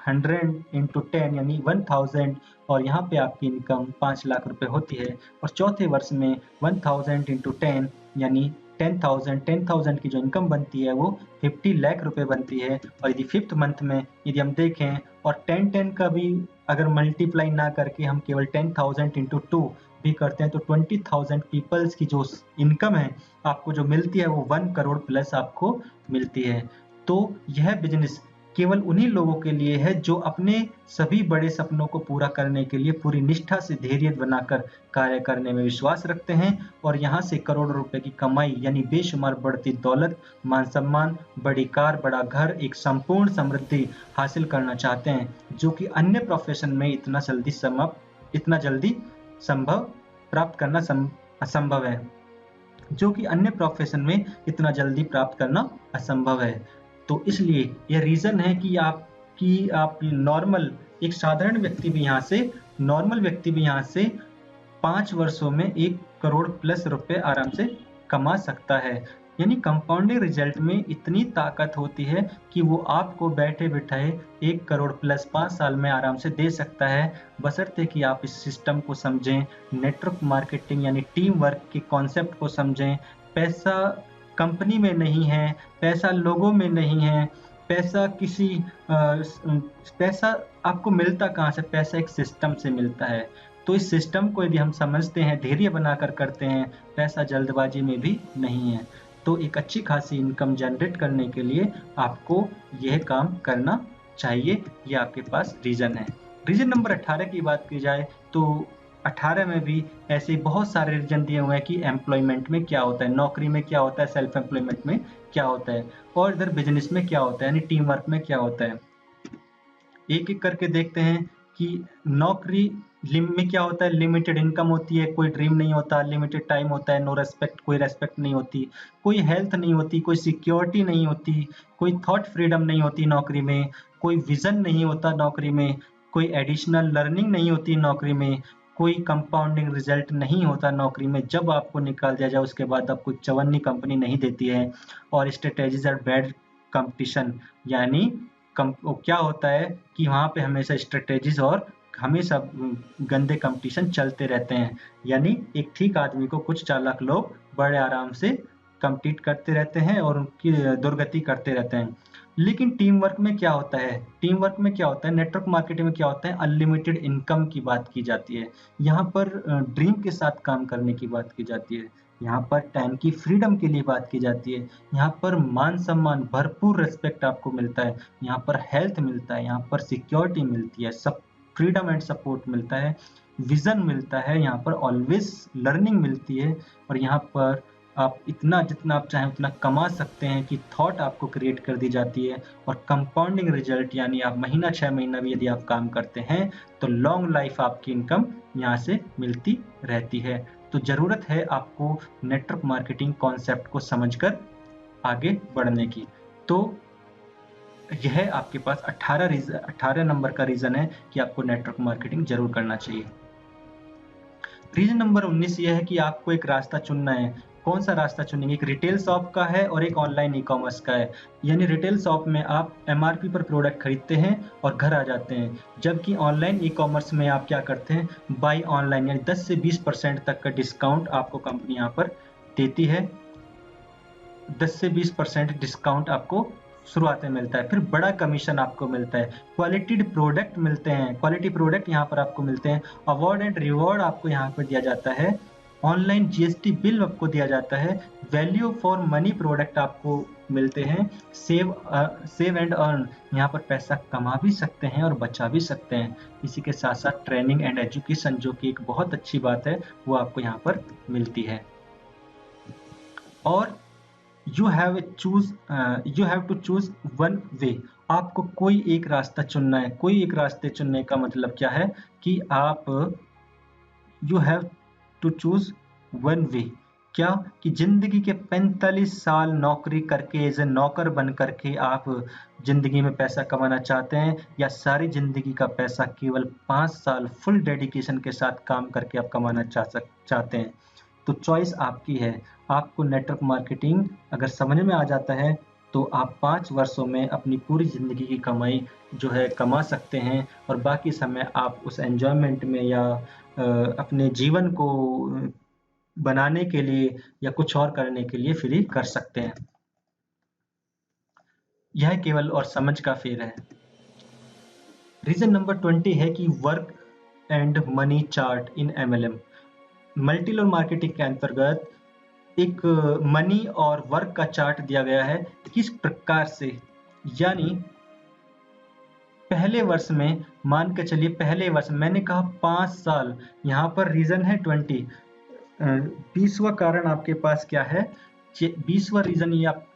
100 इंटू 10 यानी 1000 और यहाँ पे आपकी इनकम 5 लाख रुपए होती है। और चौथे वर्ष में 1000 इंटू 10 यानी 10,000 की जो इनकम बनती है वो 50 लाख रुपए बनती है। और यदि फिफ्थ मंथ में यदि हम देखें और 10 का भी अगर मल्टीप्लाई ना करके हम केवल 10,000 इंटू 2 भी करते हैं तो 20,000 पीपल्स की जो इनकम है आपको जो मिलती है वो 1 करोड़ प्लस आपको मिलती है। तो यह बिजनेस केवल उन्हीं लोगों के लिए है जो अपने सभी बड़े सपनों को पूरा करने के लिए पूरी निष्ठा से धैर्य बनाकर कार्य करने में विश्वास रखते हैं और यहाँ से करोड़ों रुपए की कमाई यानी बेशुमार बढ़ती दौलत, मान सम्मान, बड़ी कार, बड़ा घर, एक संपूर्ण समृद्धि हासिल करना चाहते हैं, जो कि अन्य प्रोफेशन में इतना जल्दी संभव प्राप्त करना असंभव है, जो कि अन्य प्रोफेशन में इतना जल्दी प्राप्त करना असंभव है। तो इसलिए यह रीजन है कि आप नॉर्मल एक साधारण व्यक्ति भी यहाँ से 5 वर्षों में 1 करोड़ प्लस रुपए आराम से कमा सकता है। यानी कंपाउंडिंग रिजल्ट में इतनी ताकत होती है कि वो आपको बैठे बिठाए 1 करोड़ प्लस 5 साल में आराम से दे सकता है, बशर्ते कि आप इस सिस्टम को समझें, नेटवर्क मार्केटिंग यानी टीम वर्क के कॉन्सेप्ट को समझें। पैसा कंपनी में नहीं है, पैसा लोगों में नहीं है, पैसा आपको मिलता कहाँ से? पैसा एक सिस्टम से मिलता है। तो इस सिस्टम को यदि हम समझते हैं, धैर्य बनाकर करते हैं, पैसा जल्दबाजी में भी नहीं है। तो एक अच्छी खासी इनकम जनरेट करने के लिए आपको यह काम करना चाहिए। ये आपके पास रीजन है। रीजन नंबर 18 की बात की जाए तो 18 में भी ऐसे बहुत सारे रीजन दिए हुए हैं कि एम्प्लॉयमेंट में क्या होता है, नौकरी में क्या होता है, सेल्फ एम्प्लॉयमेंट में क्या होता है और इधर बिजनेस में क्या होता है यानी टीम वर्क में क्या होता है। एक एक करके देखते हैं कि नौकरी में क्या होता है। लिमिटेड इनकम होती है, कोई ड्रीम नहीं होता, लिमिटेड टाइम होता है, नो रेस्पेक्ट, कोई रेस्पेक्ट नहीं होती, कोई हेल्थ नहीं होती, कोई सिक्योरिटी नहीं होती, कोई थॉट फ्रीडम नहीं होती नौकरी में, कोई विजन नहीं होता नौकरी में, कोई एडिशनल लर्निंग नहीं होती नौकरी में, कोई कंपाउंडिंग रिजल्ट नहीं होता नौकरी में। जब आपको निकाल दिया जाए उसके बाद आपको चवन्नी कंपनी नहीं देती है। और स्ट्रेटेजीज आर बैड कंपटीशन यानी क्या होता है कि वहाँ पे हमेशा स्ट्रेटेजीज और हमेशा गंदे कंपटीशन चलते रहते हैं। यानी एक ठीक आदमी को कुछ चालाक लोग बड़े आराम से compete करते रहते हैं और उनकी दुर्गति करते रहते हैं। लेकिन टीम वर्क में क्या होता है? टीम वर्क में क्या होता है? नेटवर्क मार्केटिंग में क्या होता है? अनलिमिटेड इनकम की बात की जाती है। यहाँ पर ड्रीम के साथ काम करने की बात की जाती है। यहाँ पर टाइम की फ्रीडम के लिए बात की जाती है। यहाँ पर मान सम्मान, भरपूर रिस्पेक्ट आपको मिलता है। यहाँ पर हेल्थ मिलता है, यहाँ पर सिक्योरिटी मिलती है, सब फ्रीडम एंड सपोर्ट मिलता है, विजन मिलता है, यहाँ पर ऑलवेज लर्निंग मिलती है। और यहाँ पर आप इतना जितना आप चाहें उतना कमा सकते हैं कि थॉट आपको क्रिएट कर दी जाती है। और कंपाउंडिंग रिजल्ट यानी आप महीना 6 महीना भी यदि आप काम करते हैं तो लॉन्ग लाइफ आपकी इनकम यहाँ से मिलती रहती है। तो जरूरत है आपको नेटवर्क मार्केटिंग कॉन्सेप्ट को समझकर आगे बढ़ने की। तो यह आपके पास 18 नंबर का रीजन है कि आपको नेटवर्क मार्केटिंग जरूर करना चाहिए। रीजन नंबर 19 यह है कि आपको एक रास्ता चुनना है। कौन सा रास्ता चुनेंगे? एक रिटेल शॉप का है और एक ऑनलाइन ई कॉमर्स का है। यानी रिटेल शॉप में आप एमआरपी पर प्रोडक्ट खरीदते हैं और घर आ जाते हैं, जबकि ऑनलाइन ई कॉमर्स में आप क्या करते हैं? बाई ऑनलाइन यानी 10 से 20% तक का डिस्काउंट आपको कंपनी यहाँ पर देती है। 10 से 20% डिस्काउंट आपको शुरुआत में मिलता है, फिर बड़ा कमीशन आपको मिलता है, क्वालिटी प्रोडक्ट मिलते हैं, क्वालिटी प्रोडक्ट यहाँ पर आपको मिलते हैं, अवार्ड एंड रिवॉर्ड आपको यहाँ पर दिया जाता है, ऑनलाइन जीएसटी बिल आपको दिया जाता है, वैल्यू फॉर मनी प्रोडक्ट आपको मिलते हैं, सेव एंड अर्न, यहाँ पर पैसा कमा भी सकते हैं और बचा भी सकते हैं। इसी के साथ साथ ट्रेनिंग एंड एजुकेशन, जो कि एक बहुत अच्छी बात है, वो आपको यहाँ पर मिलती है। और you have to choose one way. आपको कोई एक रास्ता चुनना है। कोई एक रास्ते चुनने का मतलब क्या है कि आप you have to choose one way. क्या कि जिंदगी के 45 साल नौकरी करके एज ए नौकर बन करके आप जिंदगी में पैसा कमाना चाहते हैं, या सारी जिंदगी का पैसा केवल 5 साल फुल डेडिकेशन के साथ काम करके आप कमाना चाहते हैं। तो चॉइस आपकी है। आपको नेटवर्क मार्केटिंग अगर समझ में आ जाता है तो आप 5 वर्षों में अपनी पूरी ज़िंदगी की कमाई जो है कमा सकते हैं और बाकी समय आप उस एन्जॉयमेंट में या अपने जीवन को बनाने के लिए या कुछ और करने के लिए फ्री कर सकते हैं। यह केवल और समझ का फेर है। रीज़न नंबर 20 है कि work and money chart in MLM. Multi level marketing के अंतर्गत एक मनी और वर्क का चार्ट दिया गया है, किस प्रकार से, यानी पहले वर्ष में मान के चलिए, पहले वर्ष मैंने कहा 5 साल, यहाँ पर रीजन है 20। 20वां कारण आपके पास क्या है, 20वां रीजन ये आप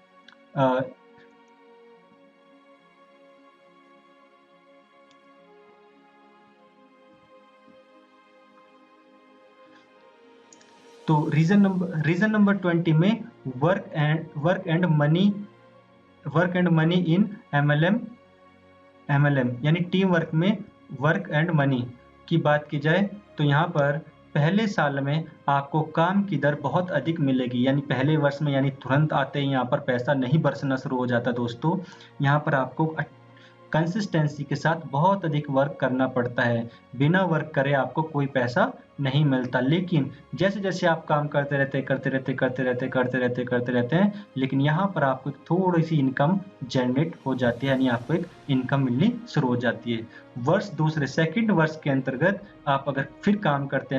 तो रीजन नंबर 20 में work and money in MLM यानी टीम वर्क में वर्क एंड मनी की बात की जाए तो यहाँ पर पहले साल में आपको काम की दर बहुत अधिक मिलेगी, यानी पहले वर्ष में, यानी तुरंत आते ही यहाँ पर पैसा नहीं बरसना शुरू हो जाता दोस्तों। यहाँ पर आपको कंसिस्टेंसी के साथ बहुत अधिक वर्क करना पड़ता है। बिना वर्क करे आपको कोई पैसा नहीं मिलता, लेकिन जैसे जैसे आप काम करते रहते हैं, लेकिन यहाँ पर आपको थोड़ी सी इनकम जनरेट हो जाती है, यानी आपको एक इनकम मिलनी शुरू हो जाती है। सेकंड वर्ष के अंतर्गत आप अगर फिर काम करते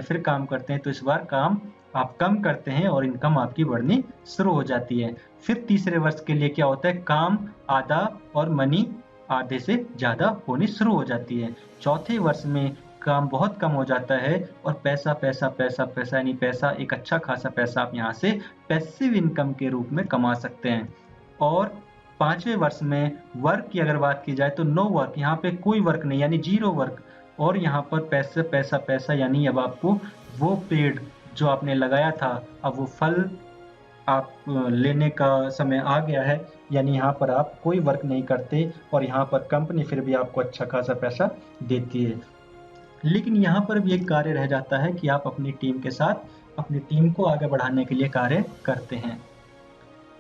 हैं तो इस बार काम आप कम करते हैं और इनकम आपकी बढ़नी शुरू हो जाती है। फिर तीसरे वर्ष के लिए क्या होता है, काम आधा और मनी आधे से ज्यादा होनी शुरू हो जाती है। चौथे वर्ष में काम बहुत कम हो जाता है और पैसा यानी पैसा, एक अच्छा खासा पैसा आप यहाँ से पैसिव इनकम के रूप में कमा सकते हैं। और 5वें वर्ष में वर्क की अगर बात की जाए तो नो वर्क, यहाँ पे कोई वर्क नहीं, यानी जीरो वर्क। और यहाँ पर पैसा यानी अब आपको वो पेड़ जो आपने लगाया था, अब वो फल आप लेने का समय आ गया है, यानी यहाँ पर आप कोई वर्क नहीं करते और यहाँ पर कंपनी फिर भी आपको अच्छा खासा पैसा देती है। लेकिन यहाँ पर भी एक कार्य रह जाता है कि आप अपनी टीम के साथ अपनी टीम को आगे बढ़ाने के लिए कार्य करते हैं।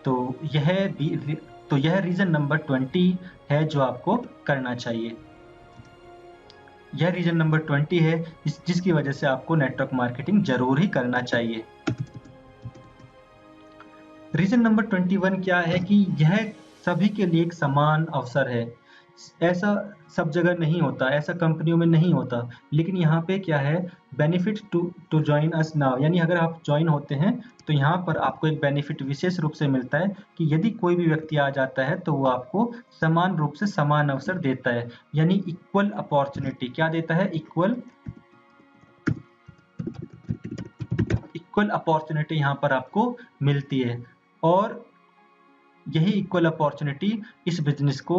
तो यह रीजन नंबर 20 है जो आपको करना चाहिए। यह रीजन नंबर 20 है जिसकी वजह से आपको नेटवर्क मार्केटिंग जरूर ही करना चाहिए। रीजन नंबर 21 क्या है कि यह सभी के लिए एक समान अवसर है। ऐसा सब जगह नहीं होता, ऐसा कंपनियों में नहीं होता, लेकिन यहाँ पे क्या है, benefit to join us now, यानी अगर आप ज्वाइन होते हैं तो यहाँ पर आपको एक बेनिफिट विशेष रूप से मिलता है कि यदि कोई भी व्यक्ति आ जाता है तो वो आपको समान रूप से समान अवसर देता है, यानी इक्वल अपॉर्चुनिटी। क्या देता है, इक्वल अपॉर्चुनिटी यहाँ पर आपको मिलती है। और यही इक्वल अपॉर्चुनिटी इस बिजनेस को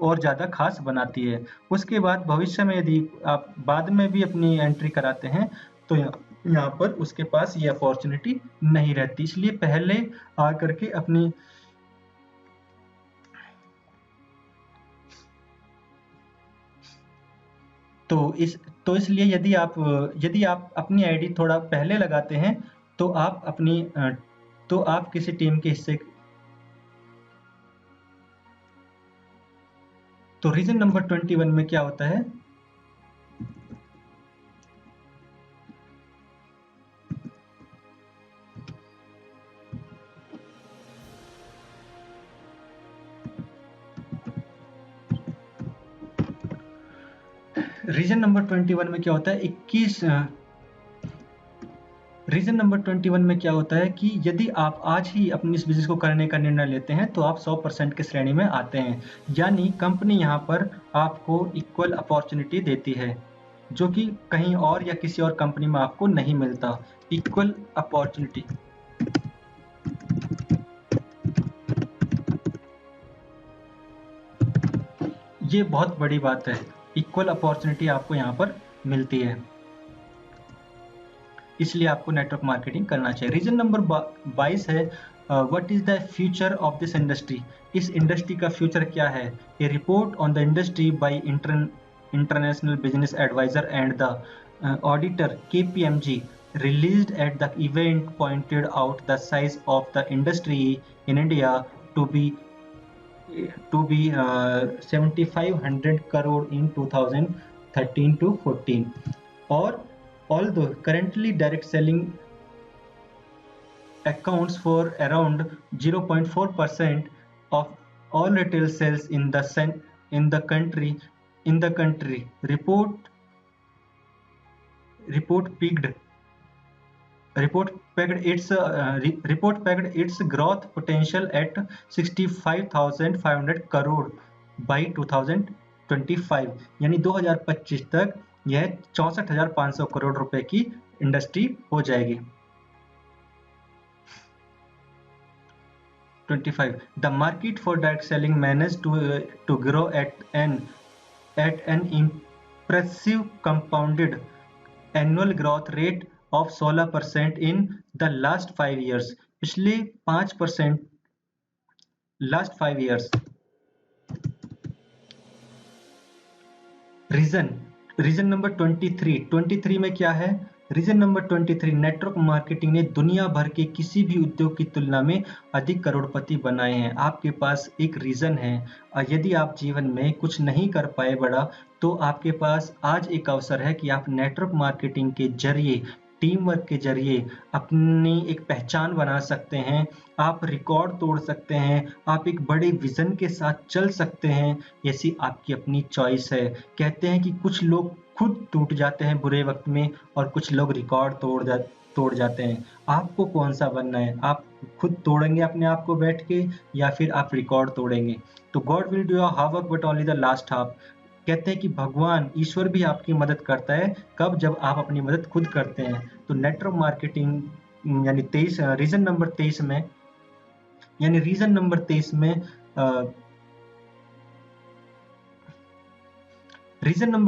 और ज़्यादा खास बनाती है। उसके बाद भविष्य में यदि आप बाद में भी अपनी एंट्री कराते हैं तो यहाँ पर उसके पास ये अपॉर्चुनिटी नहीं रहती, इसलिए पहले आकर के अपनी तो इसलिए यदि आप अपनी आईडी थोड़ा पहले लगाते हैं तो आप किसी टीम के हिस्से। तो रीजन नंबर 21 में क्या होता है, रीजन नंबर 21 में क्या होता है, रीजन नंबर 21 में क्या होता है कि यदि आप आज ही अपनी इस बिजनेस को करने का निर्णय लेते हैं तो आप 100% की श्रेणी में आते हैं, यानी कंपनी यहाँ पर आपको इक्वल अपॉर्चुनिटी देती है जो कि कहीं और या किसी और कंपनी में आपको नहीं मिलता। इक्वल अपॉर्चुनिटी, ये बहुत बड़ी बात है, इक्वल अपॉर्चुनिटी आपको यहाँ पर मिलती है, इसलिए आपको नेटवर्क मार्केटिंग करना चाहिए। रीजन नंबर 22 है, what is the future of this industry, इस इंडस्ट्री का फ्यूचर क्या है। A report on the industry by international business advisor and the auditor KPMG released at the event pointed out the size of the industry in India to be to be 7,500 crore in 2013 to 14. Or although currently direct selling accounts for around 0.4% of all retail sales in the country, report pegged its growth potential at 65,500 crore by 2025, यानी 2025 तक यह 64,500 करोड़ रुपए की industry हो जाएगी। 25. The market for direct selling managed to grow at an impressive compounded annual growth rate of 16% in the last 5 years. पिछले 5% last 5 years. Reason number 23 में क्या है? रीजन नंबर 23, नेटवर्क मार्केटिंग ने दुनिया भर के किसी भी उद्योग की तुलना में अधिक करोड़पति बनाए हैं। आपके पास एक रीजन है। यदि आप जीवन में कुछ नहीं कर पाए बड़ा, तो आपके पास आज एक अवसर है कि आप नेटवर्क मार्केटिंग के जरिए, टीम वर्क के जरिए अपनी एक पहचान बना सकते हैं। आप रिकॉर्ड तोड़ सकते हैं, आप एक बड़े विजन के साथ चल सकते हैं। ऐसी आपकी अपनी चॉइस है। कहते हैं कि कुछ लोग खुद टूट जाते हैं बुरे वक्त में और कुछ लोग रिकॉर्ड तोड़ जाते हैं। आपको कौन सा बनना है? आप खुद तोड़ेंगे अपने आप को बैठ के, या फिर आप रिकॉर्ड तोड़ेंगे? तो God will do your hard work but only the last half. कहते हैं कि भगवान ईश्वर भी आपकी मदद करता है, कब? जब आप अपनी मदद खुद करते हैं। तो नेटवर्क मार्केटिंग यानी 23 रीजन नंबर 23 में रीजन नंबर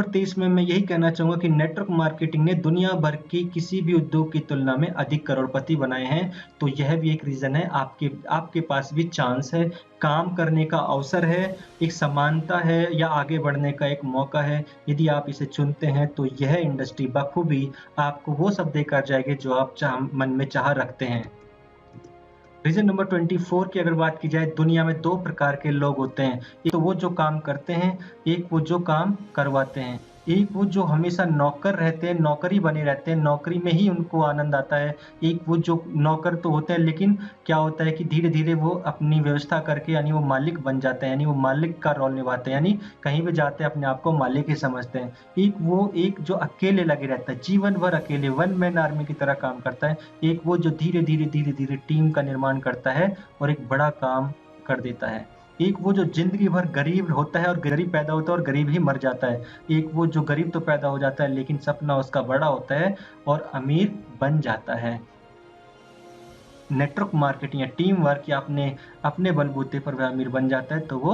23 में मैं यही कहना चाहूंगा कि नेटवर्क मार्केटिंग ने दुनिया भर के किसी भी उद्योग की तुलना में अधिक करोड़पति बनाए हैं। तो यह भी एक रीजन है। आपके पास भी चांस है, काम करने का अवसर है, एक समानता है या आगे बढ़ने का एक मौका है। यदि आप इसे चुनते हैं तो यह इंडस्ट्री बखूबी आपको वो सब देकर जाएगी जो आप मन में चाह रखते हैं। रीजन नंबर 24 की अगर बात की जाए, दुनिया में 2 प्रकार के लोग होते हैं। एक तो वो जो काम करते हैं, एक वो जो काम करवाते हैं। एक वो जो हमेशा नौकर रहते हैं, नौकरी बने रहते हैं, नौकरी में ही उनको आनंद आता है। एक वो जो नौकर तो होते हैं, लेकिन क्या होता है कि धीरे-धीरे वो अपनी व्यवस्था करके यानी वो मालिक बन जाते हैं, यानी वो मालिक का रोल निभाते हैं, यानी कहीं भी जाते हैं अपने आप को मालिक ही समझते हैं। एक जो अकेले लगे रहता है, जीवन भर अकेले वन मैन आर्मी की तरह काम करता है। एक वो जो धीरे-धीरे टीम का निर्माण करता है और एक बड़ा काम कर देता है। एक वो जो जिंदगी भर गरीब होता है और गरीब पैदा होता है और गरीब ही मर जाता है। एक वो जो गरीब तो पैदा हो जाता है लेकिन सपना उसका बड़ा होता है और अमीर बन जाता है। नेटवर्क मार्केटिंग या टीम वर्क या अपने बलबूते पर वह अमीर बन जाता है। तो वो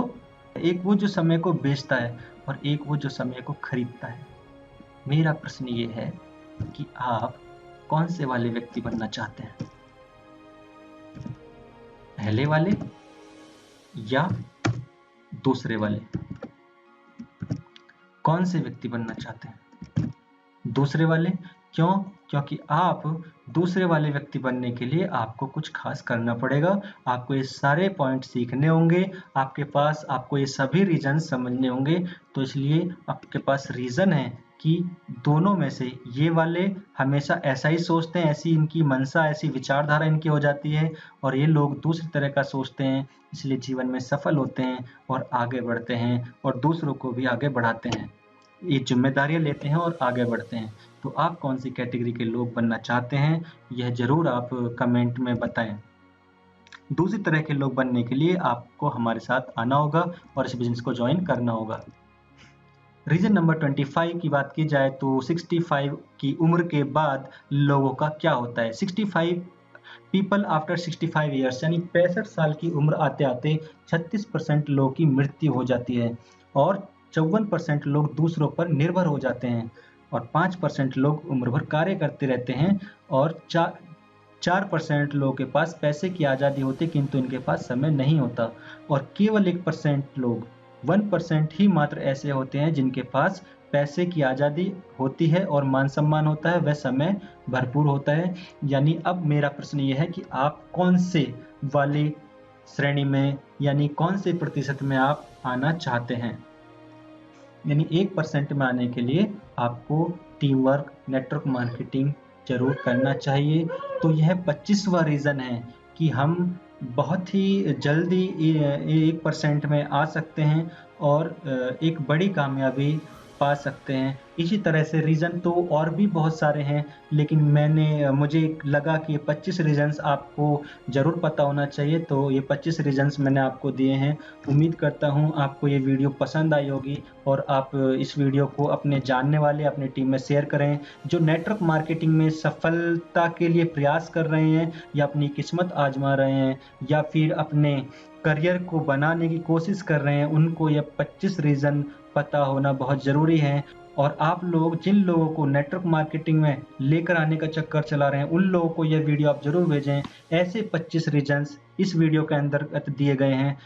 एक वो जो समय को बेचता है और एक वो जो समय को खरीदता है। मेरा प्रश्न ये है कि आप कौन से वाले व्यक्ति बनना चाहते हैं? पहले वाले या दूसरे वाले? कौन से व्यक्ति बनना चाहते हैं? दूसरे वाले। क्यों? क्योंकि आप दूसरे वाले व्यक्ति बनने के लिए आपको कुछ खास करना पड़ेगा। आपको ये सारे पॉइंट सीखने होंगे, आपको ये सभी रीजन समझने होंगे। तो इसलिए आपके पास रीजन है कि दोनों में से ये वाले हमेशा ऐसा ही सोचते हैं, ऐसी इनकी मनसा, ऐसी विचारधारा इनकी हो जाती है, और ये लोग दूसरी तरह का सोचते हैं, इसलिए जीवन में सफल होते हैं और आगे बढ़ते हैं और दूसरों को भी आगे बढ़ाते हैं। ये जिम्मेदारियां लेते हैं और आगे बढ़ते हैं। तो आप कौन सी कैटेगरी के लोग बनना चाहते हैं, यह जरूर आप कमेंट में बताएं। दूसरी तरह के लोग बनने के लिए आपको हमारे साथ आना होगा और इस बिजनेस को ज्वाइन करना होगा। रीजन नंबर 25 की बात की जाए तो 65 की उम्र के बाद लोगों का क्या होता है? 65 पीपल आफ्टर 65 ईयर्स यानी 65 साल की उम्र आते आते 36% लोगों की मृत्यु हो जाती है और 54% लोग दूसरों पर निर्भर हो जाते हैं और 5% लोग उम्र भर कार्य करते रहते हैं और 4% लोगों के पास पैसे की आज़ादी होती है किंतु इनके पास समय नहीं होता और केवल 1% लोग 1% ही मात्र ऐसे होते हैं जिनके पास पैसे की आज़ादी होती है और मान सम्मान होता है, वह समय भरपूर होता है। यानी अब मेरा प्रश्न ये है कि आप कौन से वाले श्रेणी में यानी कौन से प्रतिशत में आप आना चाहते हैं। यानी 1% में आने के लिए आपको टीम वर्क, नेटवर्क मार्केटिंग जरूर करना चाहिए। तो यह 25वां रीज़न है कि हम बहुत ही जल्दी 1% में आ सकते हैं और एक बड़ी कामयाबी पा सकते हैं। इसी तरह से रीज़न तो और भी बहुत सारे हैं, लेकिन मुझे लगा कि 25 रीज़न्स आपको ज़रूर पता होना चाहिए, तो ये 25 रीज़न्स मैंने आपको दिए हैं। उम्मीद करता हूँ आपको ये वीडियो पसंद आई होगी और आप इस वीडियो को अपने जानने वाले अपनी टीम में शेयर करें, जो नेटवर्क मार्केटिंग में सफलता के लिए प्रयास कर रहे हैं या अपनी किस्मत आजमा रहे हैं या फिर अपने करियर को बनाने की कोशिश कर रहे हैं, उनको ये 25 रीज़न पता होना बहुत ज़रूरी है। और आप लोग जिन लोगों को नेटवर्क मार्केटिंग में लेकर आने का चक्कर चला रहे हैं, उन लोगों को यह वीडियो आप ज़रूर भेजें। ऐसे 25 रीज़न्स इस वीडियो के अंतर्गत दिए गए हैं,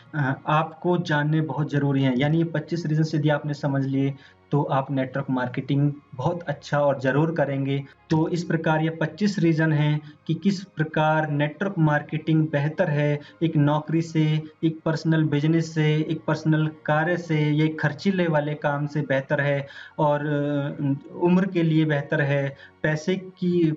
आपको जानने बहुत ज़रूरी हैं। यानी ये 25 रीज़न्स यदि आपने समझ लिए तो आप नेटवर्क मार्केटिंग बहुत अच्छा और ज़रूर करेंगे। तो इस प्रकार ये 25 रीज़न हैं कि किस प्रकार नेटवर्क मार्केटिंग बेहतर है एक नौकरी से, एक पर्सनल बिजनेस से, एक पर्सनल कार्य से, ये खर्चीले वाले काम से बेहतर है और उम्र के लिए बेहतर है, पैसे की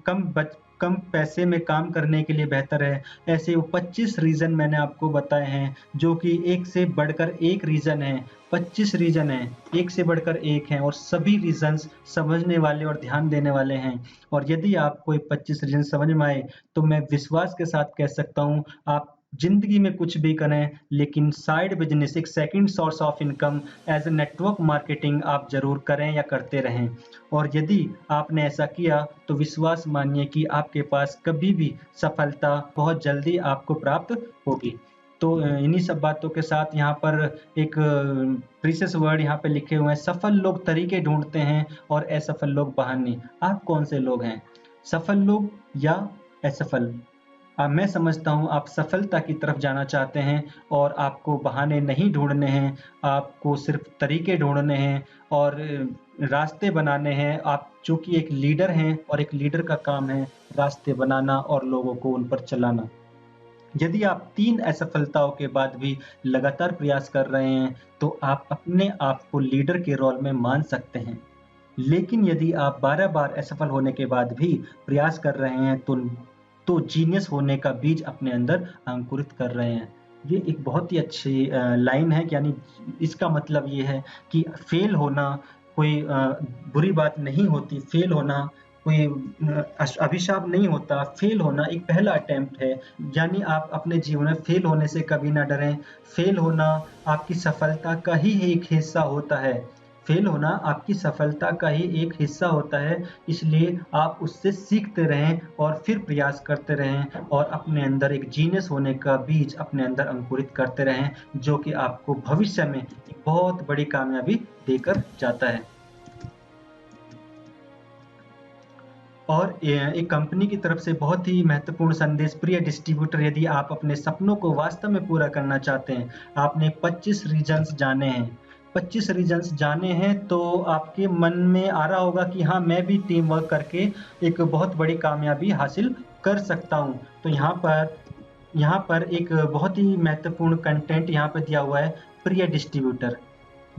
कम पैसे में काम करने के लिए बेहतर है। ऐसे वो 25 रीज़न मैंने आपको बताए हैं, जो कि एक से बढ़कर एक रीज़न है। 25 रीज़न हैं, एक से बढ़कर एक हैं और सभी रीज़न्स समझने वाले और ध्यान देने वाले हैं। और यदि आपको ये 25 रीज़न समझ में आए, तो मैं विश्वास के साथ कह सकता हूँ, आप ज़िंदगी में कुछ भी करें, लेकिन साइड बिज़नेस, एक second source of income as a network marketing आप ज़रूर करें या करते रहें। और यदि आपने ऐसा किया, तो विश्वास मानिए कि आपके पास कभी भी सफलता बहुत जल्दी आपको प्राप्त होगी। तो इन्हीं सब बातों के साथ यहाँ पर एक प्रीशियस वर्ड यहाँ पे लिखे हुए हैं, सफल लोग तरीके ढूँढते हैं और असफल लोग बहाने। आप कौन से लोग हैं? सफल लोग या असफल? मैं समझता हूँ आप सफलता की तरफ जाना चाहते हैं और आपको बहाने नहीं ढूँढने हैं, आपको सिर्फ़ तरीके ढूँढने हैं और रास्ते बनाने हैं। आप चूँकि एक लीडर हैं और एक लीडर का काम है रास्ते बनाना और लोगों को उन पर चलाना। यदि आप 3 असफलताओं के बाद भी लगातार प्रयास कर रहे हैं, तो आप अपने आप को लीडर के रोल में मान सकते हैं। लेकिन यदि आप 12 बार असफल होने के बाद भी प्रयास कर रहे हैं, तो जीनियस होने का बीज अपने अंदर अंकुरित कर रहे हैं। ये एक बहुत ही अच्छी लाइन है, यानी इसका मतलब ये है कि फेल होना कोई बुरी बात नहीं होती, फेल होना कोई अभिशाप नहीं होता, फेल होना एक पहला अटेम्प्ट है। यानी आप अपने जीवन में फेल होने से कभी ना डरें, फेल होना आपकी सफलता का ही एक हिस्सा होता है। फेल होना आपकी सफलता का ही एक हिस्सा होता है, इसलिए आप उससे सीखते रहें और फिर प्रयास करते रहें और अपने अंदर एक जीनियस होने का बीज अपने अंदर अंकुरित करते रहें, जो कि आपको भविष्य में एक बहुत बड़ी कामयाबी देकर जाता है। और एक कंपनी की तरफ से बहुत ही महत्वपूर्ण संदेश, प्रिय डिस्ट्रीब्यूटर, यदि आप अपने सपनों को वास्तव में पूरा करना चाहते हैं, आपने 25 रीजन्स जाने हैं। 25 रीजन्स जाने हैं तो आपके मन में आ रहा होगा कि हाँ, मैं भी टीम वर्क करके एक बहुत बड़ी कामयाबी हासिल कर सकता हूँ। तो यहाँ पर एक बहुत ही महत्वपूर्ण कंटेंट यहाँ पे दिया हुआ है, प्रिय डिस्ट्रीब्यूटर।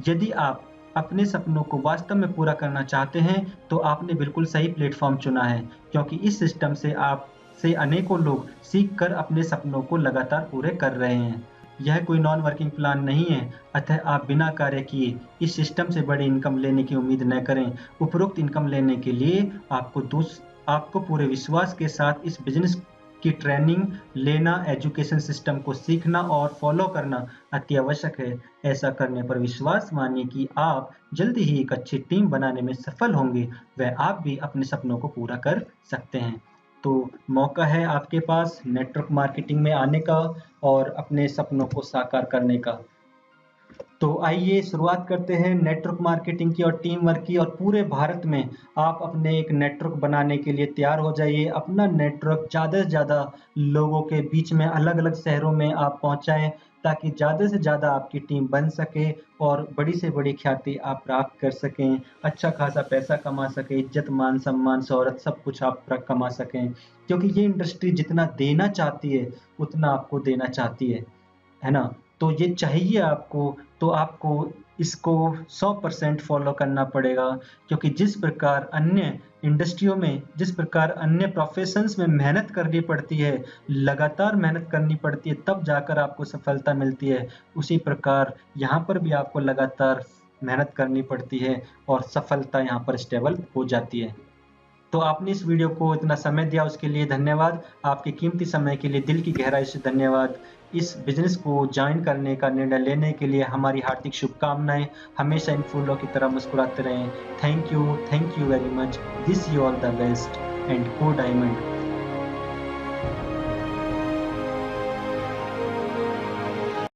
यदि आप अपने सपनों को वास्तव में पूरा करना चाहते हैं, तो आपने बिल्कुल सही प्लेटफ़ॉर्म चुना है, क्योंकि इस सिस्टम से आपसे अनेकों लोग सीख कर अपने सपनों को लगातार पूरे कर रहे हैं। यह कोई नॉन वर्किंग प्लान नहीं है, अतः आप बिना कार्य किए इस सिस्टम से बड़ी इनकम लेने की उम्मीद न करें। उपरोक्त इनकम लेने के लिए आपको पूरे विश्वास के साथ इस बिज़नेस की ट्रेनिंग लेना, एजुकेशन सिस्टम को सीखना और फॉलो करना अति आवश्यक है। ऐसा करने पर विश्वास मानिए कि आप जल्दी ही एक अच्छी टीम बनाने में सफल होंगे व आप भी अपने सपनों को पूरा कर सकते हैं। तो मौका है आपके पास नेटवर्क मार्केटिंग में आने का और अपने सपनों को साकार करने का। तो आइए शुरुआत करते हैं नेटवर्क मार्केटिंग की और टीम वर्क की, और पूरे भारत में आप अपने एक नेटवर्क बनाने के लिए तैयार हो जाइए। अपना नेटवर्क ज़्यादा से ज़्यादा लोगों के बीच में अलग-अलग शहरों में आप पहुँचाएँ, ताकि ज़्यादा से ज़्यादा आपकी टीम बन सके और बड़ी से बड़ी ख्याति आप प्राप्त कर सकें, अच्छा खासा पैसा कमा सकें, इज़्ज़त, मान, सम्मान, शोहरत सब कुछ आप कमा सकें। क्योंकि ये इंडस्ट्री जितना देना चाहती है, उतना आपको देना चाहती है। है ना? तो ये चाहिए आपको, तो आपको इसको 100% फ़ॉलो करना पड़ेगा, क्योंकि जिस प्रकार अन्य इंडस्ट्रियों में, जिस प्रकार अन्य प्रोफ़ेशंस में मेहनत करनी पड़ती है, लगातार मेहनत करनी पड़ती है, तब जाकर आपको सफलता मिलती है, उसी प्रकार यहाँ पर भी आपको लगातार मेहनत करनी पड़ती है और सफलता यहाँ पर स्टेबल हो जाती है। तो आपने इस वीडियो को इतना समय दिया उसके लिए धन्यवाद। आपके कीमती समय के लिए दिल की गहराई से धन्यवाद। इस बिज़नेस को जॉइन करने का निर्णय लेने के लिए हमारी हार्दिक शुभकामनाएँ। हमेशा इन फूलों की तरह मुस्कुराते रहें। Thank you very much. Wish you all the best and go diamond.